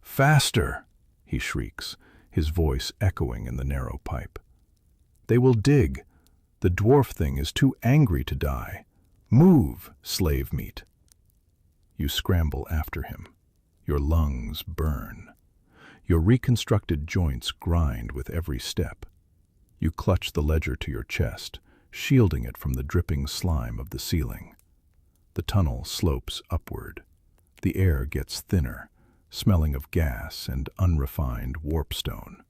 "Faster!" he shrieks, his voice echoing in the narrow pipe. "They will dig. The dwarf thing is too angry to die. Move, slave meat." You scramble after him. Your lungs burn. Your reconstructed joints grind with every step. You clutch the ledger to your chest, shielding it from the dripping slime of the ceiling. The tunnel slopes upward. The air gets thinner, smelling of gas and unrefined warpstone.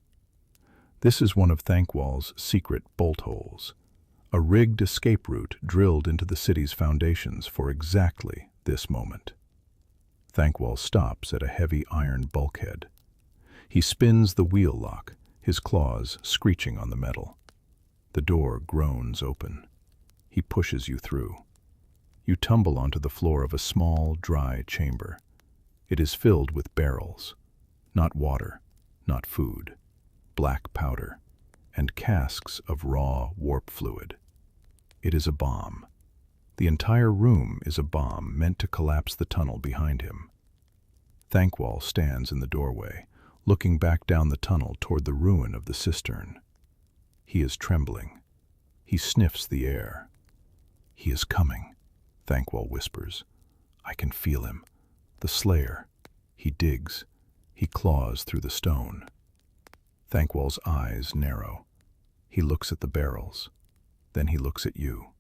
This is one of Thanquol's secret bolt holes, a rigged escape route drilled into the city's foundations for exactly this moment. Thanquol stops at a heavy iron bulkhead. He spins the wheel lock, his claws screeching on the metal. The door groans open. He pushes you through. You tumble onto the floor of a small, dry chamber. It is filled with barrels, not water, not food, black powder, and casks of raw warp fluid. It is a bomb. The entire room is a bomb meant to collapse the tunnel behind him. Thanquol stands in the doorway, looking back down the tunnel toward the ruin of the cistern. He is trembling. He sniffs the air. "He is coming," Thanquol whispers. "I can feel him. The Slayer." He digs. He claws through the stone. Thanquol's eyes narrow. He looks at the barrels. Then he looks at you.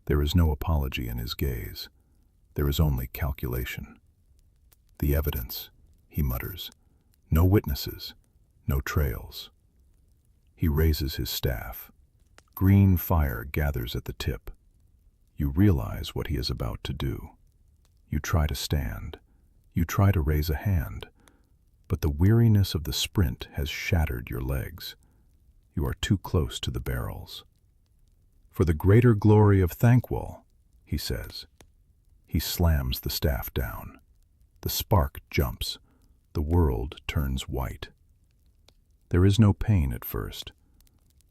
There is no apology in his gaze. There is only calculation. "The evidence," he mutters. "No witnesses, no trails." He raises his staff. Green fire gathers at the tip. You realize what he is about to do. You try to stand. You try to raise a hand. But the weariness of the sprint has shattered your legs. You are too close to the barrels. "For the greater glory of Thanquol," he says. He slams the staff down. The spark jumps. The world turns white. There is no pain at first.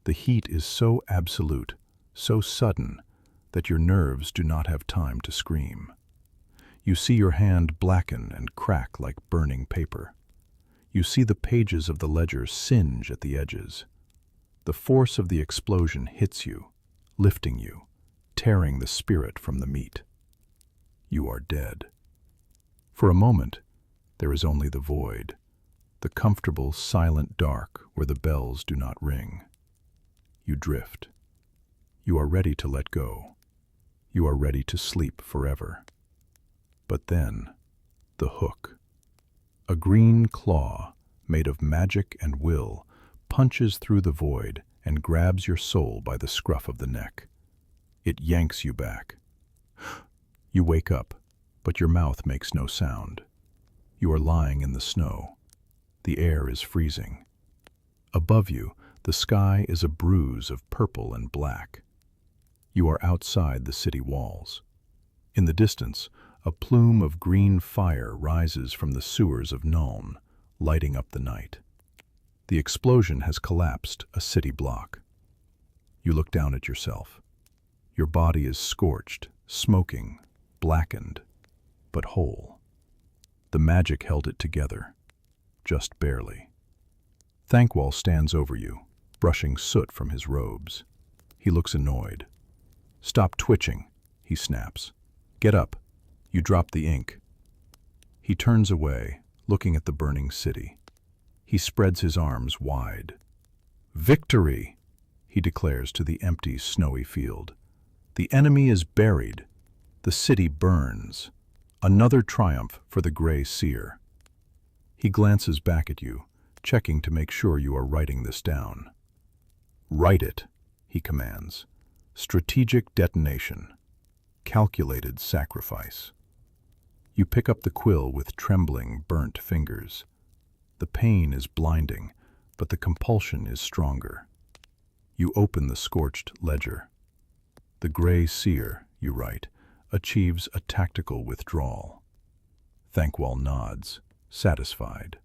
The heat is so absolute, so sudden, that your nerves do not have time to scream. You see your hand blacken and crack like burning paper. You see the pages of the ledger singe at the edges. The force of the explosion hits you, lifting you, tearing the spirit from the meat. You are dead. For a moment, there is only the void, the comfortable, silent dark where the bells do not ring. You drift. You are ready to let go. You are ready to sleep forever. But then, the hook. A green claw, made of magic and will, punches through the void and grabs your soul by the scruff of the neck. It yanks you back. You wake up, but your mouth makes no sound. You are lying in the snow. The air is freezing. Above you, the sky is a bruise of purple and black. You are outside the city walls. In the distance, a plume of green fire rises from the sewers of Nuln, lighting up the night. The explosion has collapsed a city block. You look down at yourself. Your body is scorched, smoking, blackened, but whole. The magic held it together, just barely. Thanquol stands over you, brushing soot from his robes. He looks annoyed. "Stop twitching," he snaps. "Get up." You drop the ink. He turns away, looking at the burning city. He spreads his arms wide. "Victory!" he declares to the empty, snowy field. "The enemy is buried. The city burns. Another triumph for the Grey Seer." He glances back at you, checking to make sure you are writing this down. "Write it," he commands. "Strategic detonation. Calculated sacrifice." You pick up the quill with trembling, burnt fingers. The pain is blinding, but the compulsion is stronger. You open the scorched ledger. "The Grey Seer," you write, "achieves a tactical withdrawal." Thanquol nods, satisfied.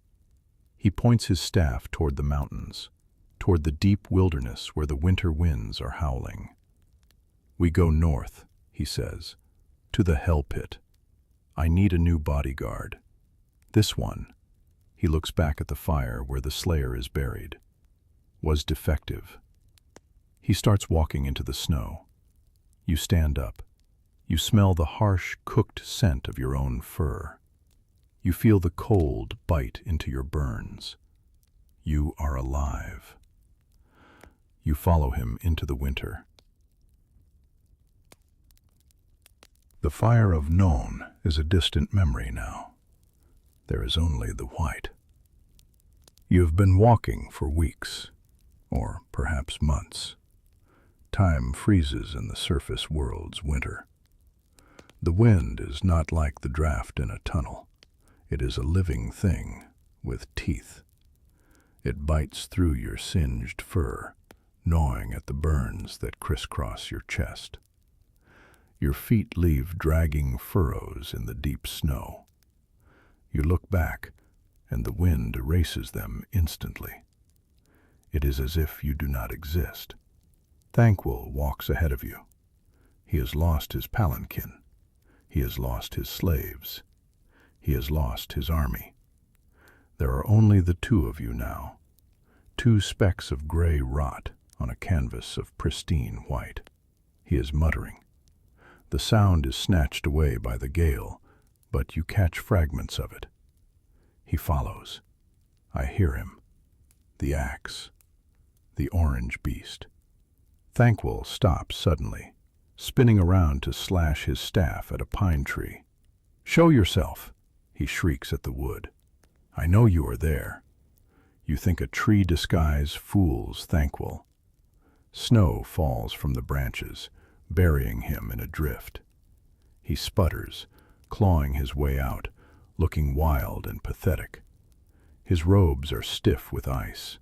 He points his staff toward the mountains, toward the deep wilderness where the winter winds are howling. "We go north," he says, "to the hell pit. I need a new bodyguard. This one," he looks back at the fire where the slayer is buried, "was defective." He starts walking into the snow. You stand up. You smell the harsh, cooked scent of your own fur. You feel the cold bite into your burns. You are alive. You follow him into the winter. The fire of Nuln is a distant memory now. There is only the white. You have been walking for weeks, or perhaps months. Time freezes in the surface world's winter. The wind is not like the draft in a tunnel. It is a living thing with teeth. It bites through your singed fur, gnawing at the burns that crisscross your chest. Your feet leave dragging furrows in the deep snow. You look back, and the wind erases them instantly. It is as if you do not exist. Thanquol walks ahead of you. He has lost his palanquin. He has lost his slaves. He has lost his army. There are only the two of you now, two specks of gray rot on a canvas of pristine white. He is muttering. The sound is snatched away by the gale, but you catch fragments of it. He follows. I hear him. The axe. The orange beast. Thanquol stops suddenly, spinning around to slash his staff at a pine tree. "Show yourself!" he shrieks at the wood. "I know you are there." You think a tree disguise fools Thanquol. Snow falls from the branches, burying him in a drift. He sputters, clawing his way out, looking wild and pathetic. His robes are stiff with ice.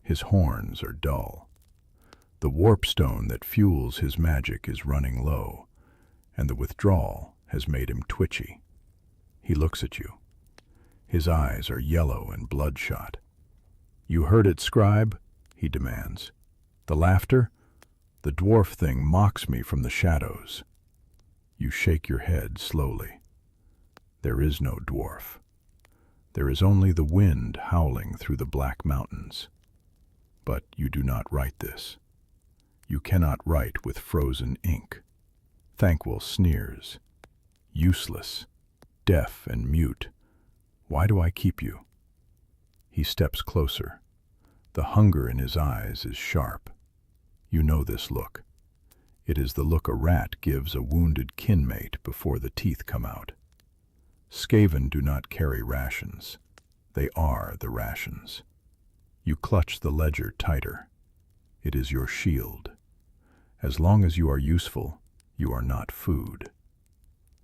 His horns are dull. The warpstone that fuels his magic is running low, and the withdrawal has made him twitchy. He looks at you. His eyes are yellow and bloodshot. "You heard it, Scribe?" he demands. "The laughter? The dwarf thing mocks me from the shadows." You shake your head slowly. There is no dwarf. There is only the wind howling through the black mountains. But you do not write this. You cannot write with frozen ink. Thanquol sneers. "Useless, deaf and mute. Why do I keep you?" He steps closer. The hunger in his eyes is sharp. You know this look. It is the look a rat gives a wounded kinmate before the teeth come out. Skaven do not carry rations. They are the rations. You clutch the ledger tighter. It is your shield. As long as you are useful, you are not food.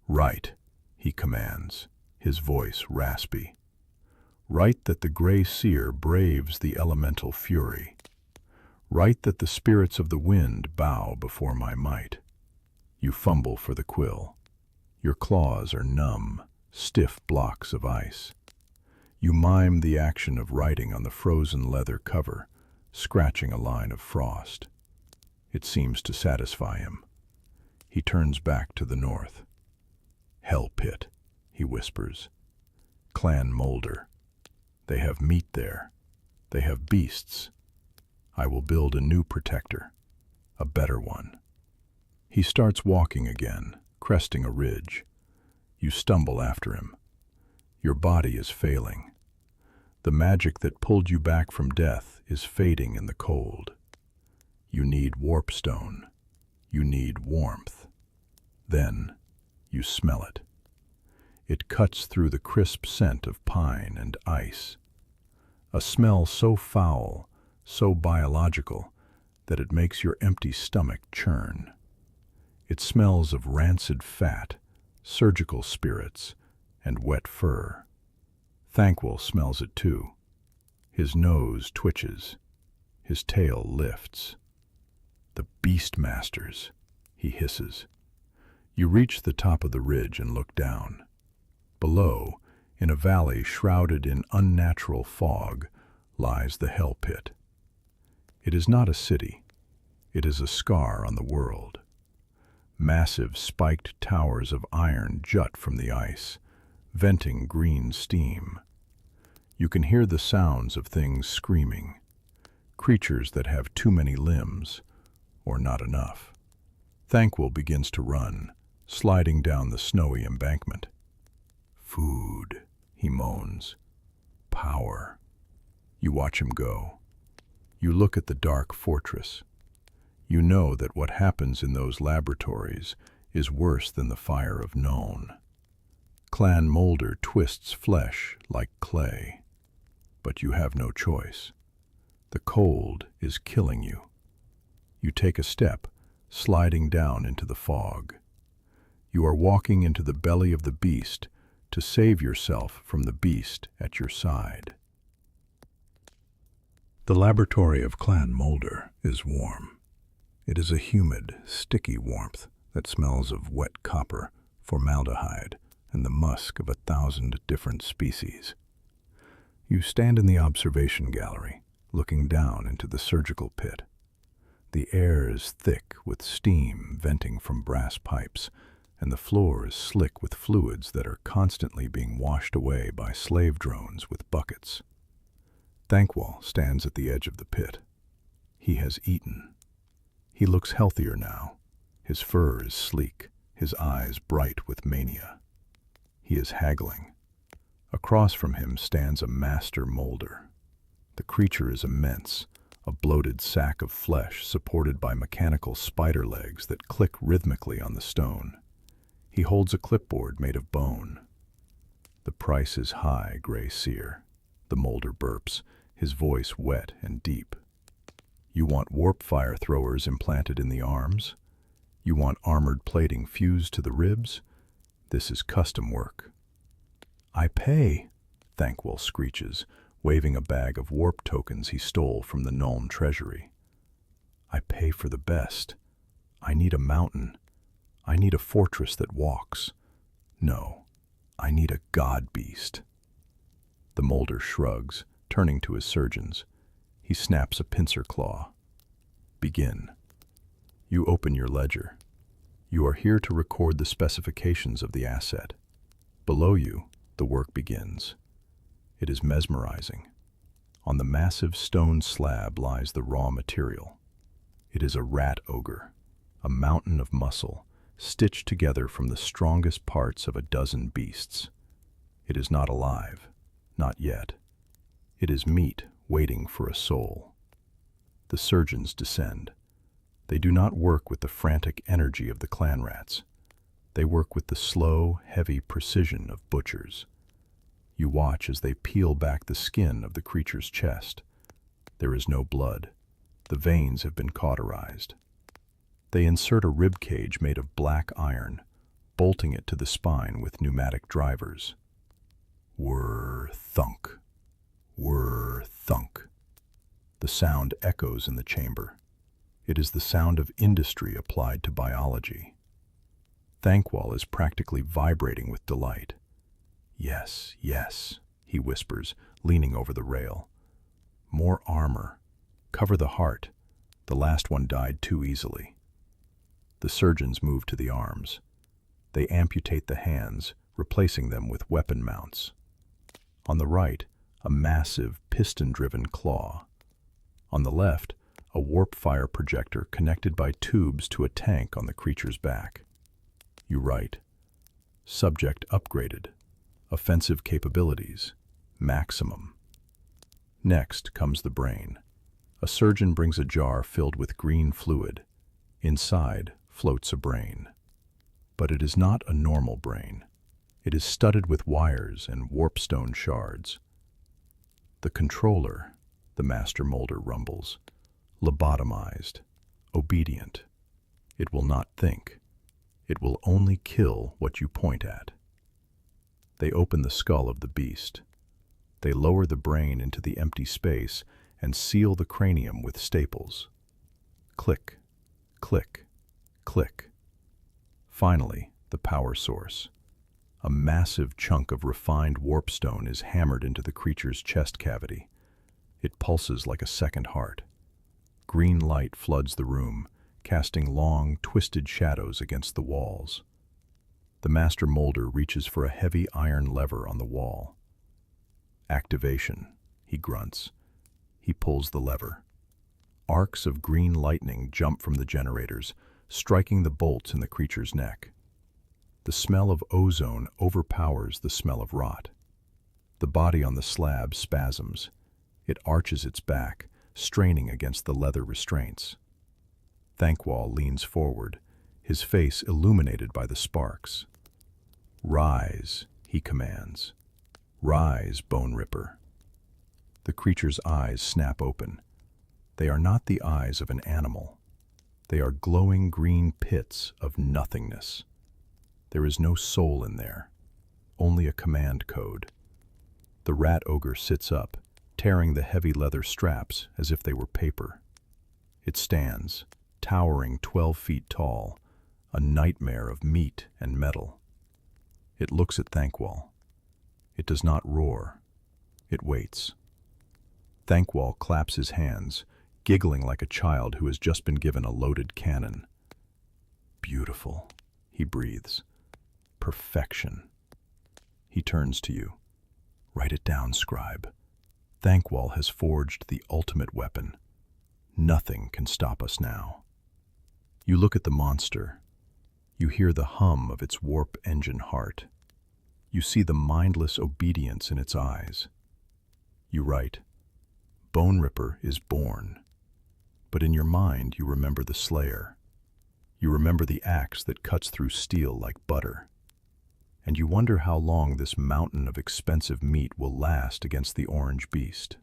"Write," he commands, his voice raspy. "Write that the Grey Seer braves the elemental fury. Write that the spirits of the wind bow before my might." You fumble for the quill. Your claws are numb, stiff blocks of ice. You mime the action of writing on the frozen leather cover, scratching a line of frost. It seems to satisfy him. He turns back to the north. "Hell pit," he whispers. "Clan Moulder. They have meat there. They have beasts. I will build a new protector, a better one." He starts walking again, cresting a ridge. You stumble after him. Your body is failing. The magic that pulled you back from death is fading in the cold. You need Warpstone. You need warmth. Then you smell it. It cuts through the crisp scent of pine and ice. A smell so foul, so biological, that it makes your empty stomach churn. It smells of rancid fat, surgical spirits, and wet fur. Thanquol smells it too. His nose twitches. His tail lifts. "The Beastmasters," he hisses. You reach the top of the ridge and look down. Below, in a valley shrouded in unnatural fog, lies the Hell Pit. It is not a city. It is a scar on the world. Massive spiked towers of iron jut from the ice, venting green steam. You can hear the sounds of things screaming, creatures that have too many limbs, or not enough. Thanquol begins to run, sliding down the snowy embankment. "Food," he moans. "Power." You watch him go. You look at the dark fortress. You know that what happens in those laboratories is worse than the fire of Nuln. Clan Moulder twists flesh like clay. But you have no choice. The cold is killing you. You take a step, sliding down into the fog. You are walking into the belly of the beast to save yourself from the beast at your side. The laboratory of Clan Moulder is warm. It is a humid, sticky warmth that smells of wet copper, formaldehyde, and the musk of 1,000 different species. You stand in the observation gallery, looking down into the surgical pit. The air is thick with steam venting from brass pipes, and the floor is slick with fluids that are constantly being washed away by slave drones with buckets. Thanquol stands at the edge of the pit. He has eaten. He looks healthier now. His fur is sleek, his eyes bright with mania. He is haggling. Across from him stands a master Moulder. The creature is immense, a bloated sack of flesh supported by mechanical spider legs that click rhythmically on the stone. He holds a clipboard made of bone. "The price is high, Grey Seer," the Moulder burps, his voice wet and deep. "You want warp fire throwers implanted in the arms? You want armored plating fused to the ribs? This is custom work." "I pay," Thanquol screeches, waving a bag of warp tokens he stole from the Nuln treasury. "I pay for the best. I need a mountain. I need a fortress that walks. No, I need a god beast. The Moulder shrugs, turning to his surgeons. He snaps a pincer claw. Begin. You open your ledger. You are here to record the specifications of the asset. Below you, the work begins. It is mesmerizing. On the massive stone slab lies the raw material. It is a rat ogre, a mountain of muscle, stitched together from the strongest parts of a dozen beasts. It is not alive, not yet. It is meat waiting for a soul. The surgeons descend. They do not work with the frantic energy of the clan rats. They work with the slow, heavy precision of butchers. You watch as they peel back the skin of the creature's chest. There is no blood. The veins have been cauterized. They insert a rib cage made of black iron, bolting it to the spine with pneumatic drivers. Whir thunk. Whir thunk. The sound echoes in the chamber. It is the sound of industry applied to biology. Thanquol is practically vibrating with delight. Yes, yes, he whispers, leaning over the rail. More armor. Cover the heart. The last one died too easily. The surgeons move to the arms. They amputate the hands, replacing them with weapon mounts. On the right, a massive piston-driven claw. On the left, a warp fire projector connected by tubes to a tank on the creature's back. You write, subject upgraded. Offensive capabilities, maximum. Next comes the brain. A surgeon brings a jar filled with green fluid. Inside floats a brain. But it is not a normal brain. It is studded with wires and warpstone shards. The controller, the Master Moulder rumbles, lobotomized, obedient. It will not think. It will only kill what you point at. They open the skull of the beast. They lower the brain into the empty space and seal the cranium with staples. Click, click, click. Finally, the power source. A massive chunk of refined warpstone is hammered into the creature's chest cavity. It pulses like a second heart. Green light floods the room, casting long, twisted shadows against the walls. The Master Moulder reaches for a heavy iron lever on the wall. Activation, he grunts. He pulls the lever. Arcs of green lightning jump from the generators, striking the bolts in the creature's neck. The smell of ozone overpowers the smell of rot. The body on the slab spasms. It arches its back, straining against the leather restraints. Thanquol leans forward, his face illuminated by the sparks. Rise, he commands. Rise, Bone Ripper. The creature's eyes snap open. They are not the eyes of an animal. They are glowing green pits of nothingness. There is no soul in there, only a command code. The rat ogre sits up, tearing the heavy leather straps as if they were paper. It stands, towering 12 feet tall, a nightmare of meat and metal. It looks at Thanquol. It does not roar. It waits. Thanquol claps his hands, giggling like a child who has just been given a loaded cannon. Beautiful, he breathes. Perfection. He turns to you. Write it down, Scribe. Thanquol has forged the ultimate weapon. Nothing can stop us now. You look at the monster. You hear the hum of its warp engine heart. You see the mindless obedience in its eyes. You write, Bone Ripper is born. But in your mind you remember the Slayer. You remember the axe that cuts through steel like butter. And you wonder how long this mountain of expensive meat will last against the orange beast.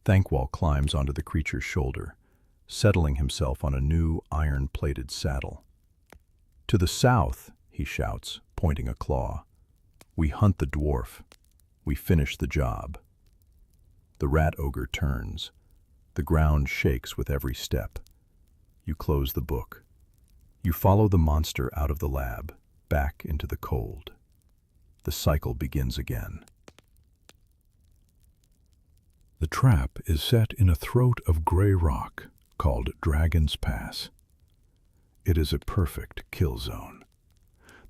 Thanquol climbs onto the creature's shoulder, settling himself on a new iron-plated saddle. To the south, he shouts, pointing a claw. We hunt the dwarf. We finish the job. The rat ogre turns. The ground shakes with every step. You close the book. You follow the monster out of the lab, back into the cold. the cycle begins again. The trap is set in a throat of gray rock called Dragon's Pass. It is a perfect kill zone.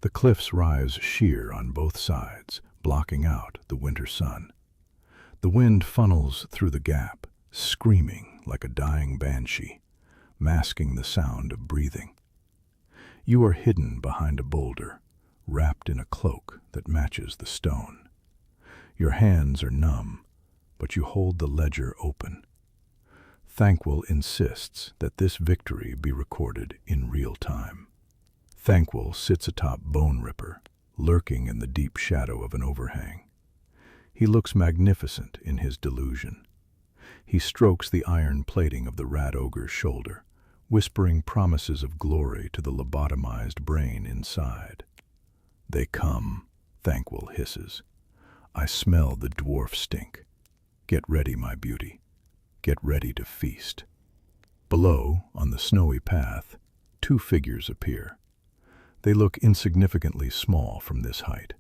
The cliffs rise sheer on both sides, blocking out the winter sun. The wind funnels through the gap, screaming like a dying banshee, masking the sound of breathing. You are hidden behind a boulder, wrapped in a cloak that matches the stone. Your hands are numb, but you hold the ledger open. Thanquol insists that this victory be recorded in real time. Thanquol sits atop Bone Ripper, lurking in the deep shadow of an overhang. He looks magnificent in his delusion. He strokes the iron plating of the rat ogre's shoulder, whispering promises of glory to the lobotomized brain inside. "They come," Thanquol hisses. "I smell the dwarf stink. Get ready, my beauty. Get ready to feast." Below, on the snowy path, two figures appear. They look insignificantly small from this height.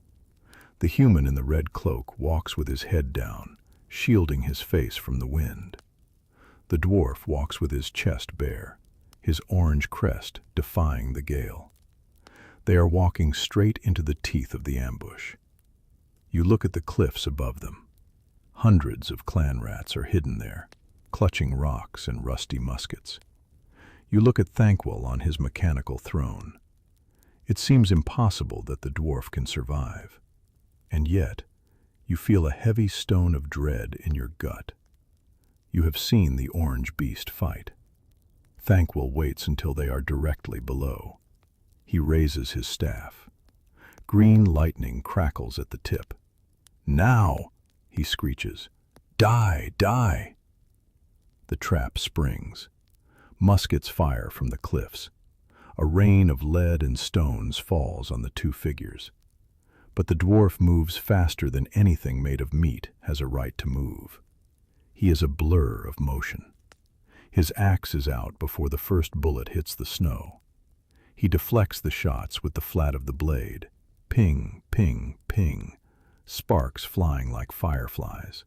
The human in the red cloak walks with his head down, shielding his face from the wind. The dwarf walks with his chest bare, his orange crest defying the gale. They are walking straight into the teeth of the ambush. You look at the cliffs above them. Hundreds of clan rats are hidden there, clutching rocks and rusty muskets. You look at Thanquol on his mechanical throne. It seems impossible that the dwarf can survive, and yet you feel a heavy stone of dread in your gut. You have seen the orange beast fight. Thanquol waits until they are directly below. He raises his staff. Green lightning crackles at the tip. "Now!" he screeches. "Die, die!" The trap springs. Muskets fire from the cliffs. A rain of lead and stones falls on the two figures. But the dwarf moves faster than anything made of meat has a right to move. He is a blur of motion. His axe is out before the first bullet hits the snow. He deflects the shots with the flat of the blade. Ping, ping, ping, sparks flying like fireflies.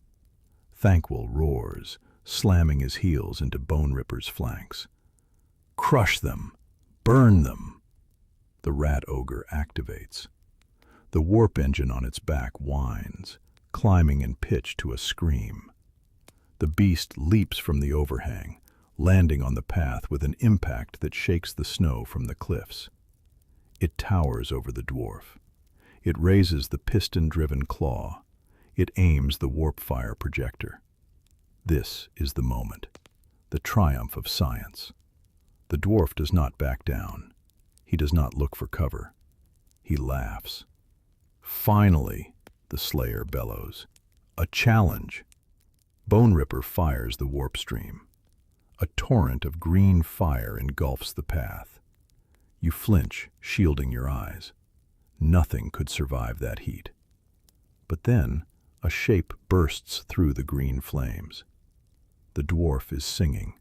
Thanquol roars, slamming his heels into Bone Ripper's flanks. "Crush them! Burn them!" The rat ogre activates. The warp engine on its back whines, climbing in pitch to a scream. The beast leaps from the overhang, landing on the path with an impact that shakes the snow from the cliffs. It towers over the dwarf. It raises the piston-driven claw. It aims the warp fire projector. This is the moment, the triumph of science. The dwarf does not back down. He does not look for cover. He laughs. "Finally," the slayer bellows. "A challenge." Bone Ripper fires the warp stream. A torrent of green fire engulfs the path. You flinch, shielding your eyes. Nothing could survive that heat. But then, a shape bursts through the green flames. The dwarf is singing.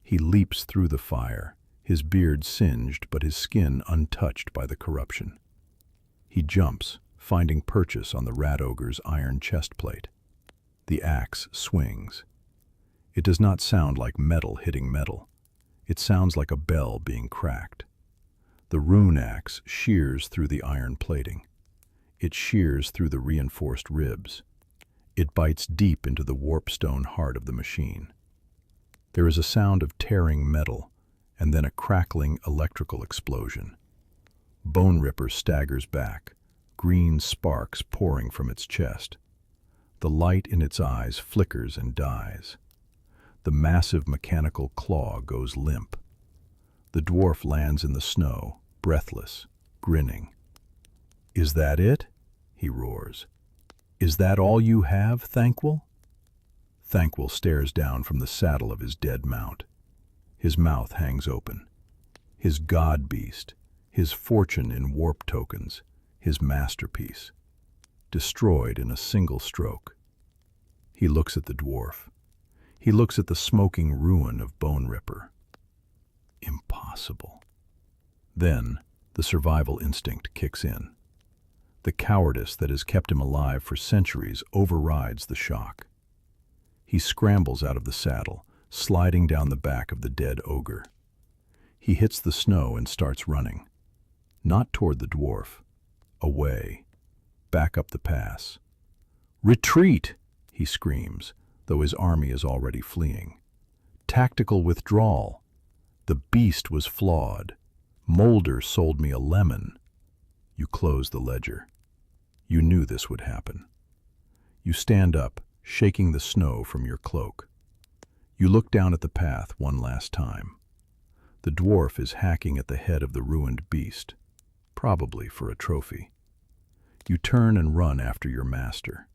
He leaps through the fire, his beard singed but his skin untouched by the corruption. He jumps, finding purchase on the rat ogre's iron chest plate. The axe swings. It does not sound like metal hitting metal. It sounds like a bell being cracked. The rune axe shears through the iron plating. It shears through the reinforced ribs. It bites deep into the warpstone heart of the machine. There is a sound of tearing metal, and then a crackling electrical explosion. Bone Ripper staggers back, green sparks pouring from its chest. The light in its eyes flickers and dies. The massive mechanical claw goes limp. The dwarf lands in the snow, breathless, grinning. "Is that it?" he roars. "Is that all you have, Thanquol?" Thanquol stares down from the saddle of his dead mount. His mouth hangs open. His god beast, his fortune in warp tokens, his masterpiece, destroyed in a single stroke. He looks at the dwarf. He looks at the smoking ruin of Bone Ripper. Impossible. Then the survival instinct kicks in. The cowardice that has kept him alive for centuries overrides the shock. He scrambles out of the saddle, sliding down the back of the dead ogre. He hits the snow and starts running. Not toward the dwarf. Away. Back up the pass. "Retreat!" he screams, though his army is already fleeing. "Tactical withdrawal. The beast was flawed. Moulder sold me a lemon." You close the ledger. You knew this would happen. You stand up, shaking the snow from your cloak. You look down at the path one last time. The dwarf is hacking at the head of the ruined beast, probably for a trophy. You turn and run after your master.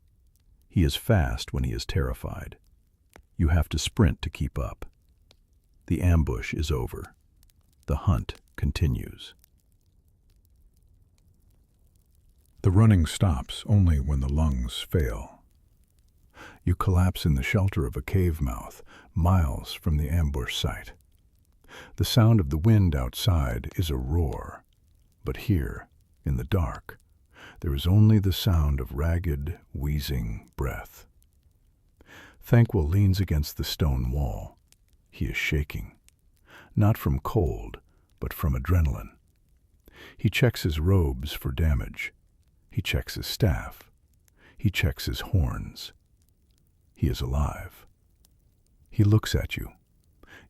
He is fast when he is terrified. You have to sprint to keep up. The ambush is over. The hunt continues. The running stops only when the lungs fail. You collapse in the shelter of a cave mouth, miles from the ambush site. The sound of the wind outside is a roar, but here, in the dark, there is only the sound of ragged, wheezing breath. Thanquol leans against the stone wall. He is shaking, not from cold, but from adrenaline. He checks his robes for damage. He checks his staff. He checks his horns. He is alive. He looks at you.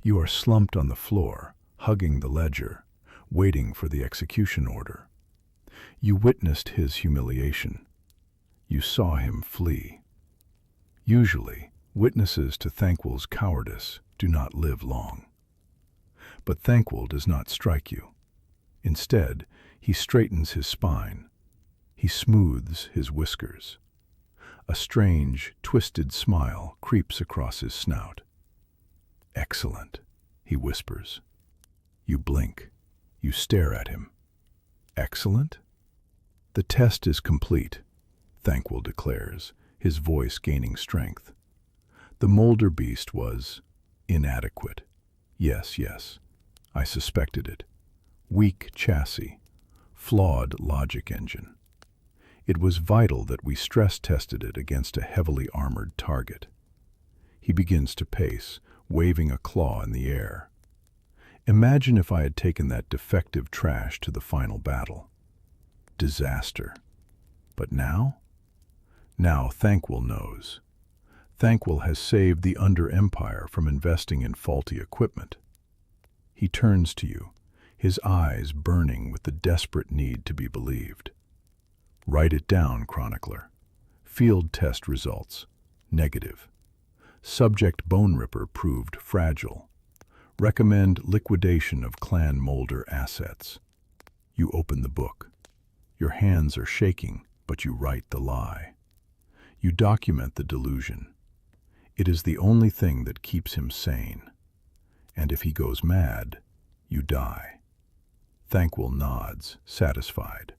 You are slumped on the floor, hugging the ledger, waiting for the execution order. You witnessed his humiliation. You saw him flee. Usually, witnesses to Thanquol's cowardice do not live long. But Thanquol does not strike you. Instead, he straightens his spine. He smooths his whiskers. A strange, twisted smile creeps across his snout. "Excellent," he whispers. You blink. You stare at him. "Excellent?" "The test is complete," Thanquol declares, his voice gaining strength. "The Moulder beast was inadequate. Yes, I suspected it. Weak chassis, flawed logic engine. It was vital that we stress-tested it against a heavily armored target." He begins to pace, waving a claw in the air. "Imagine if I had taken that defective trash to the final battle. Disaster. But now? Now Thanquol knows. Thanquol has saved the Under-Empire from investing in faulty equipment." He turns to you, his eyes burning with the desperate need to be believed. "Write it down, Chronicler. Field test results. Negative. Subject Bone Ripper proved fragile. Recommend liquidation of Clan Moulder assets." You open the book. Your hands are shaking, but you write the lie. You document the delusion. It is the only thing that keeps him sane. And if he goes mad, you die. Thanquol nods, satisfied.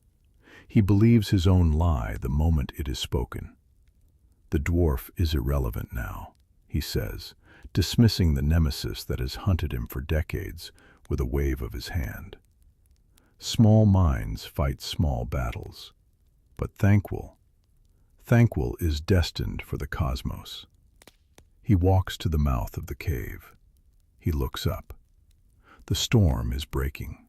He believes his own lie the moment it is spoken. "The dwarf is irrelevant now," he says, dismissing the nemesis that has hunted him for decades with a wave of his hand. Small minds fight small battles. But Thanquol is destined for the cosmos. He walks to the mouth of the cave. He looks up. The storm is breaking.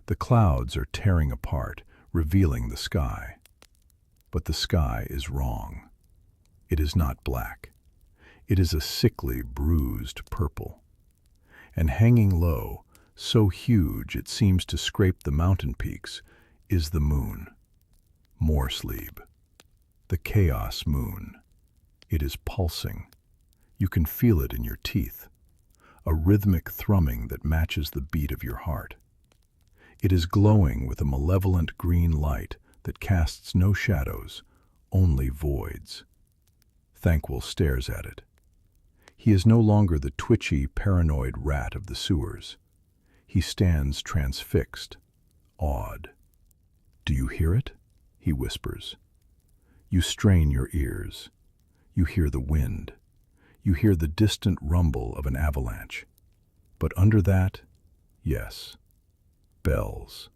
The clouds are tearing apart, revealing the sky. But the sky is wrong. It is not black. It is a sickly, bruised purple. And hanging low, so huge it seems to scrape the mountain peaks, is the moon. Morslieb. The chaos moon. It is pulsing. You can feel it in your teeth. A rhythmic thrumming that matches the beat of your heart. It is glowing with a malevolent green light that casts no shadows, only voids. Thanquol stares at it. He is no longer the twitchy, paranoid rat of the sewers. He stands transfixed, awed. "Do you hear it?" he whispers. You strain your ears. You hear the wind. You hear the distant rumble of an avalanche. But under that, yes, bells.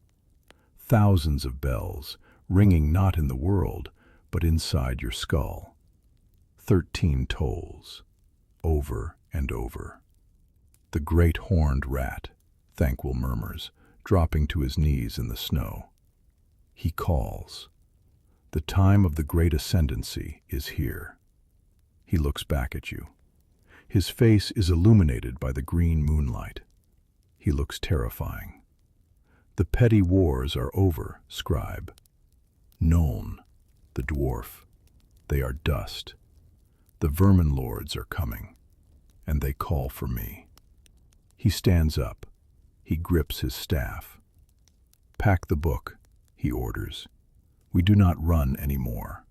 Thousands of bells, ringing not in the world, but inside your skull. 13 tolls, over and over. The great horned rat, Thanquol murmurs, dropping to his knees in the snow. He calls. The time of the great ascendancy is here. He looks back at you. His face is illuminated by the green moonlight. He looks terrifying. The petty wars are over, Scribe. Nuln, the dwarf, they are dust. The vermin lords are coming, and they call for me. He stands up. He grips his staff. Pack the book, he orders. We do not run anymore.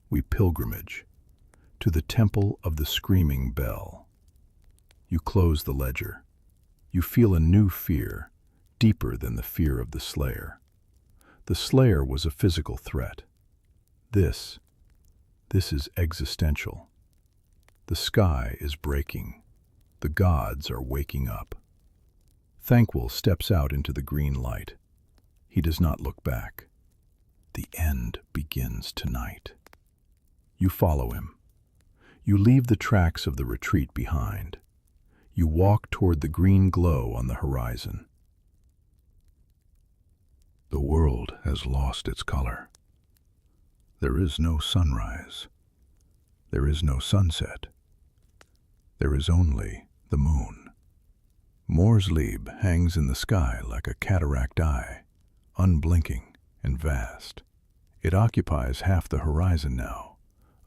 We pilgrimage to the temple of the screaming bell. You close the ledger. You feel a new fear, deeper than the fear of the Slayer. The Slayer was a physical threat. This is existential. The sky is breaking. The gods are waking up. Thanquol steps out into the green light. He does not look back. The end begins tonight. You follow him. You leave the tracks of the retreat behind. You walk toward the green glow on the horizon. The world has lost its color. There is no sunrise. There is no sunset. There is only the moon. Morslieb hangs in the sky like a cataract eye, unblinking and vast. It occupies half the horizon now,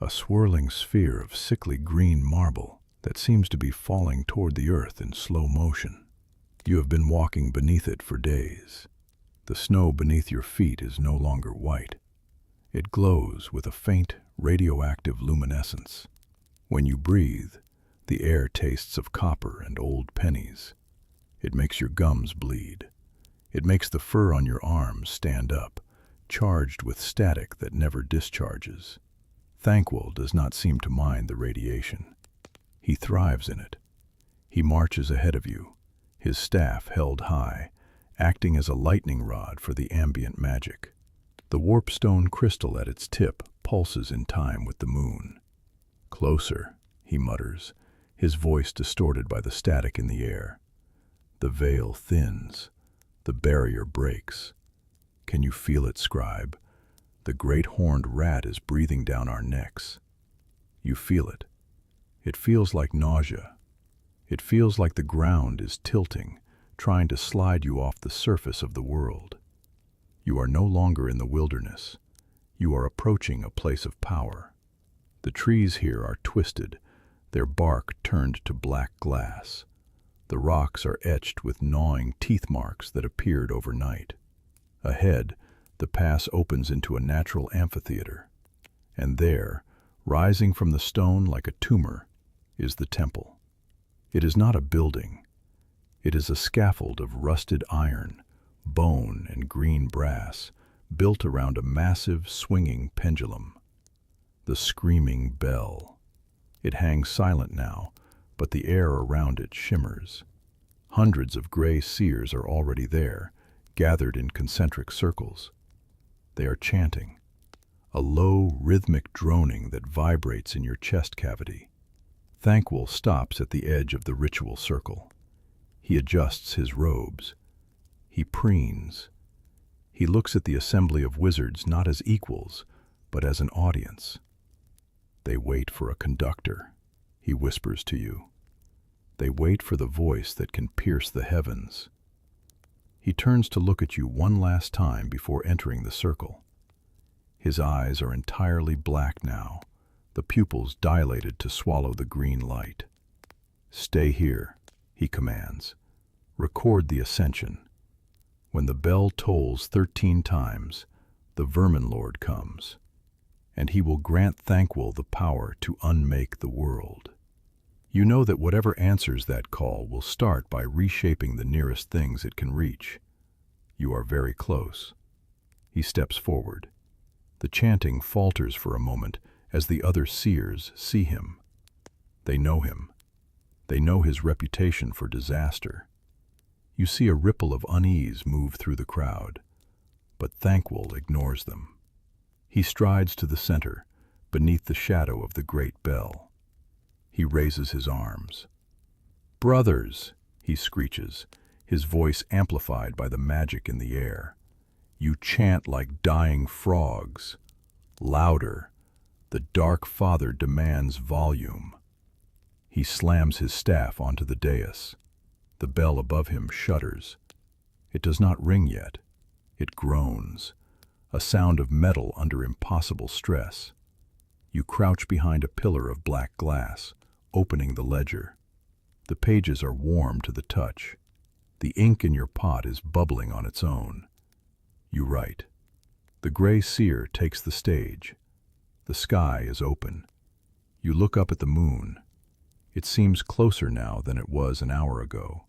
a swirling sphere of sickly green marble that seems to be falling toward the earth in slow motion. You have been walking beneath it for days. The snow beneath your feet is no longer white. It glows with a faint, radioactive luminescence. When you breathe, the air tastes of copper and old pennies. It makes your gums bleed. It makes the fur on your arms stand up, charged with static that never discharges. Thanquol does not seem to mind the radiation. He thrives in it. He marches ahead of you, his staff held high, acting as a lightning rod for the ambient magic. The Warpstone crystal at its tip pulses in time with the moon. Closer, he mutters, his voice distorted by the static in the air. The veil thins. The barrier breaks. Can you feel it, Scribe? The great horned rat is breathing down our necks. You feel it. It feels like nausea. It feels like the ground is tilting, trying to slide you off the surface of the world. You are no longer in the wilderness. You are approaching a place of power. The trees here are twisted, their bark turned to black glass. The rocks are etched with gnawing teeth marks that appeared overnight. Ahead, the pass opens into a natural amphitheater. And there, rising from the stone like a tumor, is the temple. It is not a building. It is a scaffold of rusted iron, bone, and green brass, built around a massive, swinging pendulum. The screaming bell. It hangs silent now, but the air around it shimmers. Hundreds of Grey Seers are already there, gathered in concentric circles. They are chanting, a low, rhythmic droning that vibrates in your chest cavity. Thanquol stops at the edge of the ritual circle. He adjusts his robes. He preens. He looks at the assembly of wizards not as equals, but as an audience. They wait for a conductor, he whispers to you. They wait for the voice that can pierce the heavens. He turns to look at you one last time before entering the circle. His eyes are entirely black now, the pupils dilated to swallow the green light. Stay here, he commands. Record the ascension. When the bell tolls 13 times, the Vermin Lord comes, and he will grant Thanquol the power to unmake the world. You know that whatever answers that call will start by reshaping the nearest things it can reach. You are very close. He steps forward. The chanting falters for a moment as the other seers see him. They know him. They know his reputation for disaster. You see a ripple of unease move through the crowd, but Thanquol ignores them. He strides to the center, beneath the shadow of the great bell. He raises his arms. "Brothers," he screeches, his voice amplified by the magic in the air. "You chant like dying frogs. Louder. The Dark Father demands volume." He slams his staff onto the dais. The bell above him shudders. It does not ring yet. It groans, a sound of metal under impossible stress. You crouch behind a pillar of black glass, opening the ledger. The pages are warm to the touch. The ink in your pot is bubbling on its own. You write. The Grey Seer takes the stage. The sky is open. You look up at the moon. It seems closer now than it was an hour ago.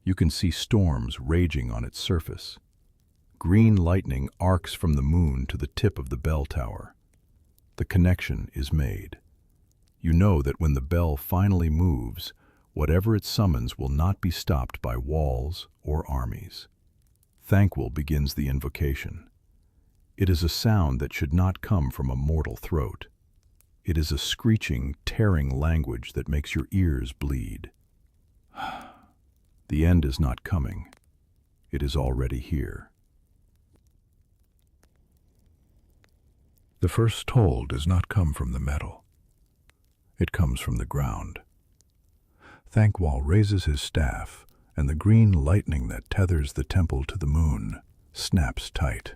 You can see storms raging on its surface. Green lightning arcs from the moon to the tip of the bell tower. The connection is made. You know that when the bell finally moves, whatever it summons will not be stopped by walls or armies. Thanquol begins the invocation. It is a sound that should not come from a mortal throat. It is a screeching, tearing language that makes your ears bleed. The end is not coming. It is already here. The first toll does not come from the metal. It comes from the ground. Thanquol raises his staff, and the green lightning that tethers the temple to the moon snaps tight.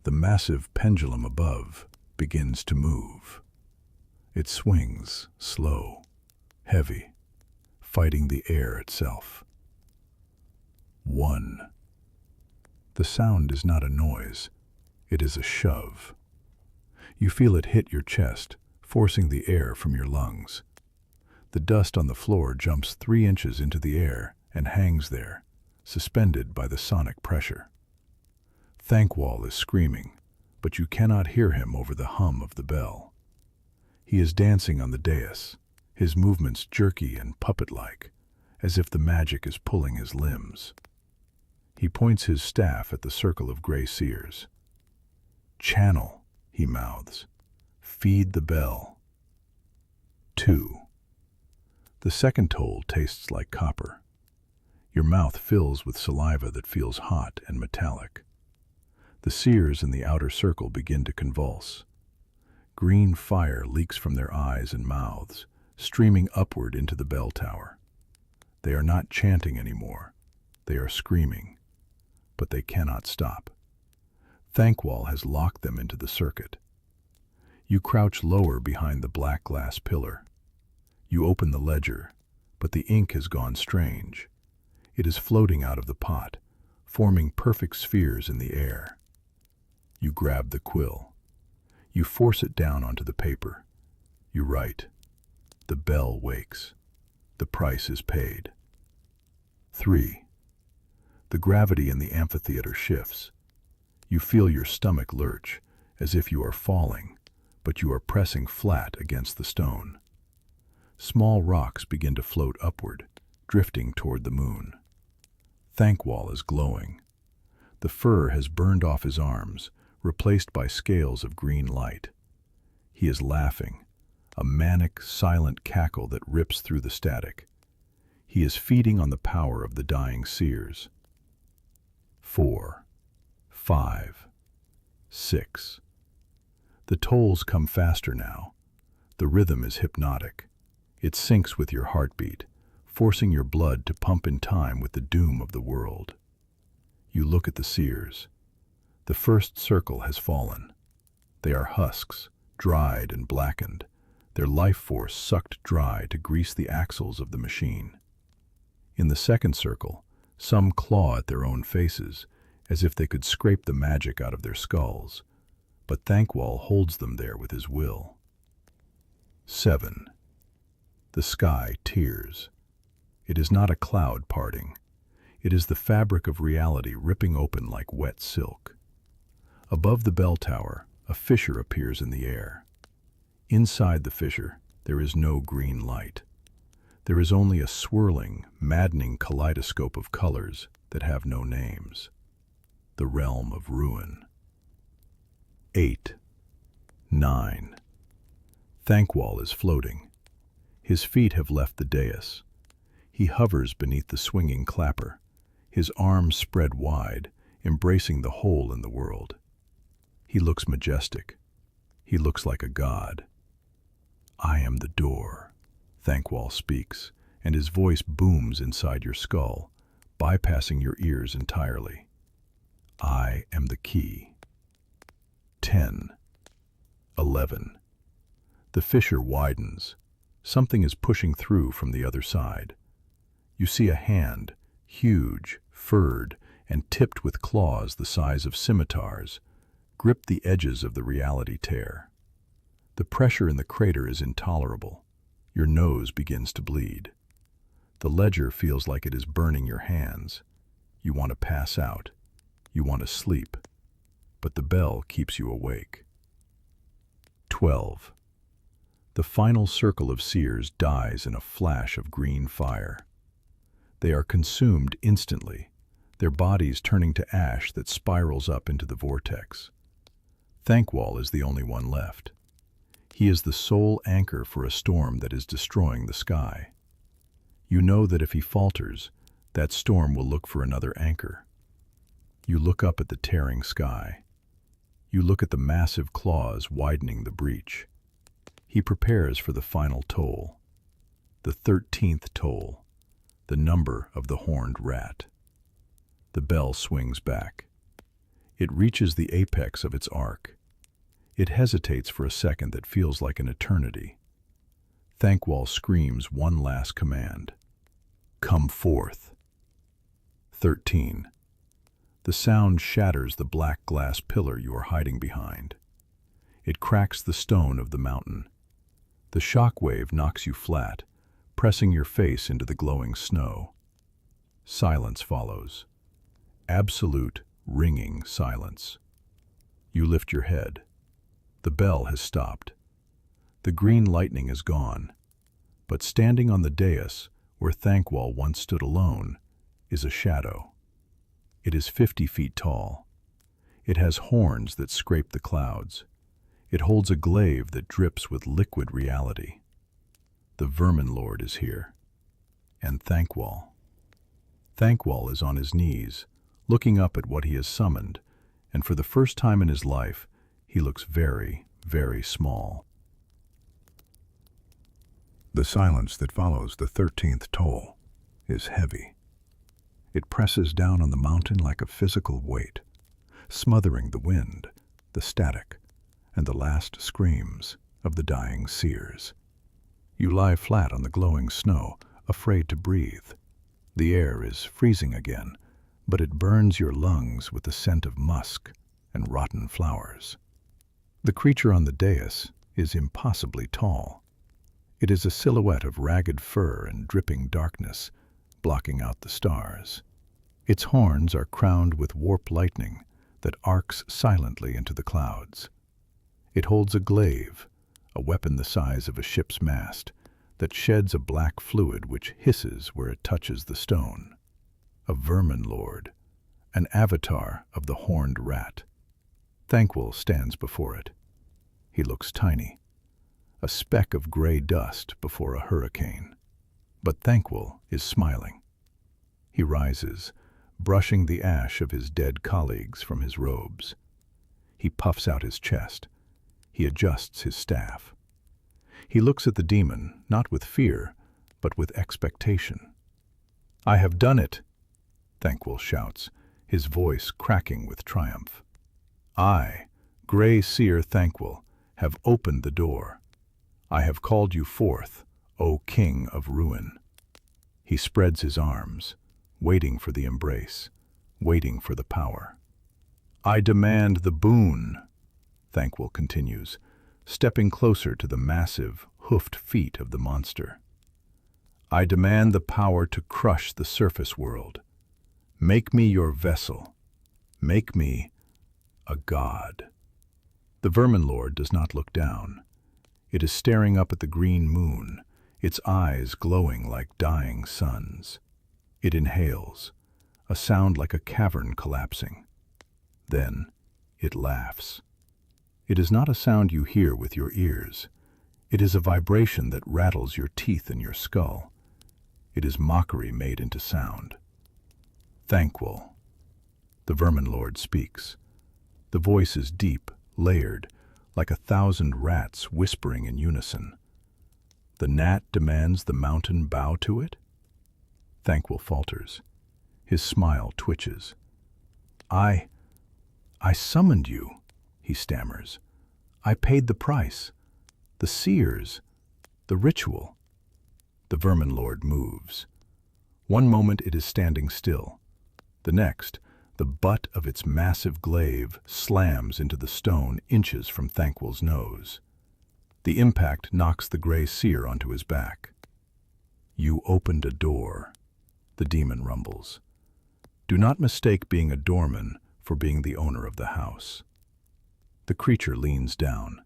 The massive pendulum above begins to move. It swings, slow, heavy, fighting the air itself. 1. The sound is not a noise, it is a shove. You feel it hit your chest, forcing the air from your lungs. The dust on the floor jumps 3 inches into the air and hangs there, suspended by the sonic pressure. Thanquol is screaming, but you cannot hear him over the hum of the bell. He is dancing on the dais, his movements jerky and puppet-like, as if the magic is pulling his limbs. He points his staff at the circle of Grey Seers. "Channel," he mouths. "Feed the bell." 2. The second toll tastes like copper. Your mouth fills with saliva that feels hot and metallic. The seers in the outer circle begin to convulse. Green fire leaks from their eyes and mouths, streaming upward into the bell tower. They are not chanting anymore. They are screaming. But they cannot stop. Thanquol has locked them into the circuit. You crouch lower behind the black glass pillar. You open the ledger, but the ink has gone strange. It is floating out of the pot, forming perfect spheres in the air. You grab the quill. You force it down onto the paper. You write. The bell wakes. The price is paid. 3. The gravity in the amphitheater shifts. You feel your stomach lurch, as if you are falling, but you are pressing flat against the stone. Small rocks begin to float upward, drifting toward the moon. Thanquol is glowing. The fur has burned off his arms, replaced by scales of green light. He is laughing, a manic, silent cackle that rips through the static. He is feeding on the power of the dying seers. 4, 5, 6. The tolls come faster now. The rhythm is hypnotic. It syncs with your heartbeat, forcing your blood to pump in time with the doom of the world. You look at the seers. The first circle has fallen. They are husks, dried and blackened, their life force sucked dry to grease the axles of the machine. In the second circle, some claw at their own faces, as if they could scrape the magic out of their skulls, but Thanquol holds them there with his will. 7. The sky tears. It is not a cloud parting. It is the fabric of reality ripping open like wet silk. Above the bell tower, a fissure appears in the air. Inside the fissure, there is no green light. There is only a swirling, maddening kaleidoscope of colors that have no names. The realm of ruin. 8, 9. Thanquol is floating. His feet have left the dais. He hovers beneath the swinging clapper, his arms spread wide, embracing the hole in the world. He looks majestic. He looks like a god. "I am the door," Thanquol speaks, and his voice booms inside your skull, bypassing your ears entirely. "I am the key." 10, 11. The fissure widens. Something is pushing through from the other side. You see a hand, huge, furred, and tipped with claws the size of scimitars, grip the edges of the reality tear. The pressure in the crater is intolerable. Your nose begins to bleed. The ledger feels like it is burning your hands. You want to pass out. You want to sleep. But the bell keeps you awake. 12. The final circle of seers dies in a flash of green fire. They are consumed instantly, their bodies turning to ash that spirals up into the vortex. Thanquol is the only one left. He is the sole anchor for a storm that is destroying the sky. You know that if he falters, that storm will look for another anchor. You look up at the tearing sky. You look at the massive claws widening the breach. He prepares for the final toll. The 13th toll. The number of the horned rat. The bell swings back. It reaches the apex of its arc. It hesitates for a second that feels like an eternity. Thanquol screams one last command. "Come forth." 13. The sound shatters the black glass pillar you are hiding behind. It cracks the stone of the mountain. The shock wave knocks you flat, pressing your face into the glowing snow. Silence follows. Absolute, ringing silence. You lift your head. The bell has stopped. The green lightning is gone. But standing on the dais, where Thanquol once stood alone, is a shadow. It is 50 feet tall. It has horns that scrape the clouds. It holds a glaive that drips with liquid reality. The Vermin Lord is here. And Thanquol. Thanquol is on his knees, looking up at what he has summoned, and for the first time in his life, he looks very, very small. The silence that follows the 13th toll is heavy. It presses down on the mountain like a physical weight, smothering the wind, the static, and the last screams of the dying seers. You lie flat on the glowing snow, afraid to breathe. The air is freezing again, but it burns your lungs with the scent of musk and rotten flowers. The creature on the dais is impossibly tall. It is a silhouette of ragged fur and dripping darkness, blocking out the stars. Its horns are crowned with warp lightning that arcs silently into the clouds. It holds a glaive, a weapon the size of a ship's mast, that sheds a black fluid which hisses where it touches the stone. A Vermin Lord, an avatar of the horned rat. Thanquol stands before it. He looks tiny, a speck of gray dust before a hurricane. But Thanquol is smiling. He rises, brushing the ash of his dead colleagues from his robes. He puffs out his chest. He adjusts his staff. He looks at the demon, not with fear, but with expectation. "I have done it," Thanquol shouts, his voice cracking with triumph. "I, Grey Seer Thanquol, have opened the door. I have called you forth, O King of Ruin." He spreads his arms, waiting for the embrace, waiting for the power. "I demand the boon," Thanquol continues, stepping closer to the massive, hoofed feet of the monster. "I demand the power to crush the surface world. Make me your vessel. Make me a god." The Vermin Lord does not look down. It is staring up at the green moon, its eyes glowing like dying suns. It inhales, a sound like a cavern collapsing. Then it laughs. It is not a sound you hear with your ears. It is a vibration that rattles your teeth and your skull. It is mockery made into sound. Thanquol. The Vermin Lord speaks. The voice is deep, layered, like 1,000 rats whispering in unison. The gnat demands the mountain bow to it? Thanquol falters. His smile twitches. I summoned you, he stammers. I paid the price. The seers, the ritual. The Vermin Lord moves. One moment it is standing still. The next, the butt of its massive glaive slams into the stone inches from Thanquol's nose. The impact knocks the Grey Seer onto his back. You opened a door, the demon rumbles. Do not mistake being a doorman for being the owner of the house. The creature leans down.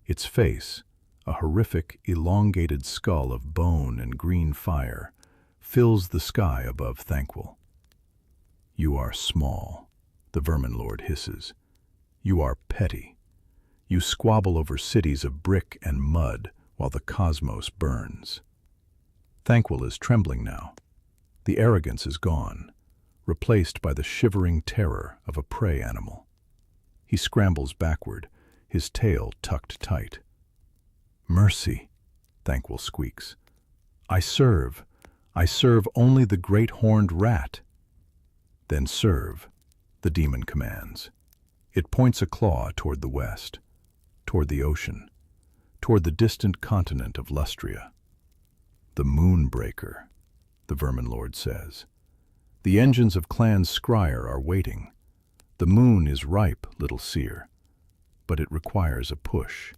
Its face, a horrific, elongated skull of bone and green fire, fills the sky above Thanquol. You are small, the Vermin Lord hisses. You are petty. You squabble over cities of brick and mud while the cosmos burns. Thanquol is trembling now. The arrogance is gone, replaced by the shivering terror of a prey animal. He scrambles backward, his tail tucked tight. Mercy, Thanquol squeaks. I serve only the great horned rat. Then serve, the demon commands. It points a claw toward the west, toward the ocean, toward the distant continent of Lustria. The Moonbreaker, the Vermin Lord says. The engines of Clan Skryre are waiting. The moon is ripe, little seer, but it requires a push.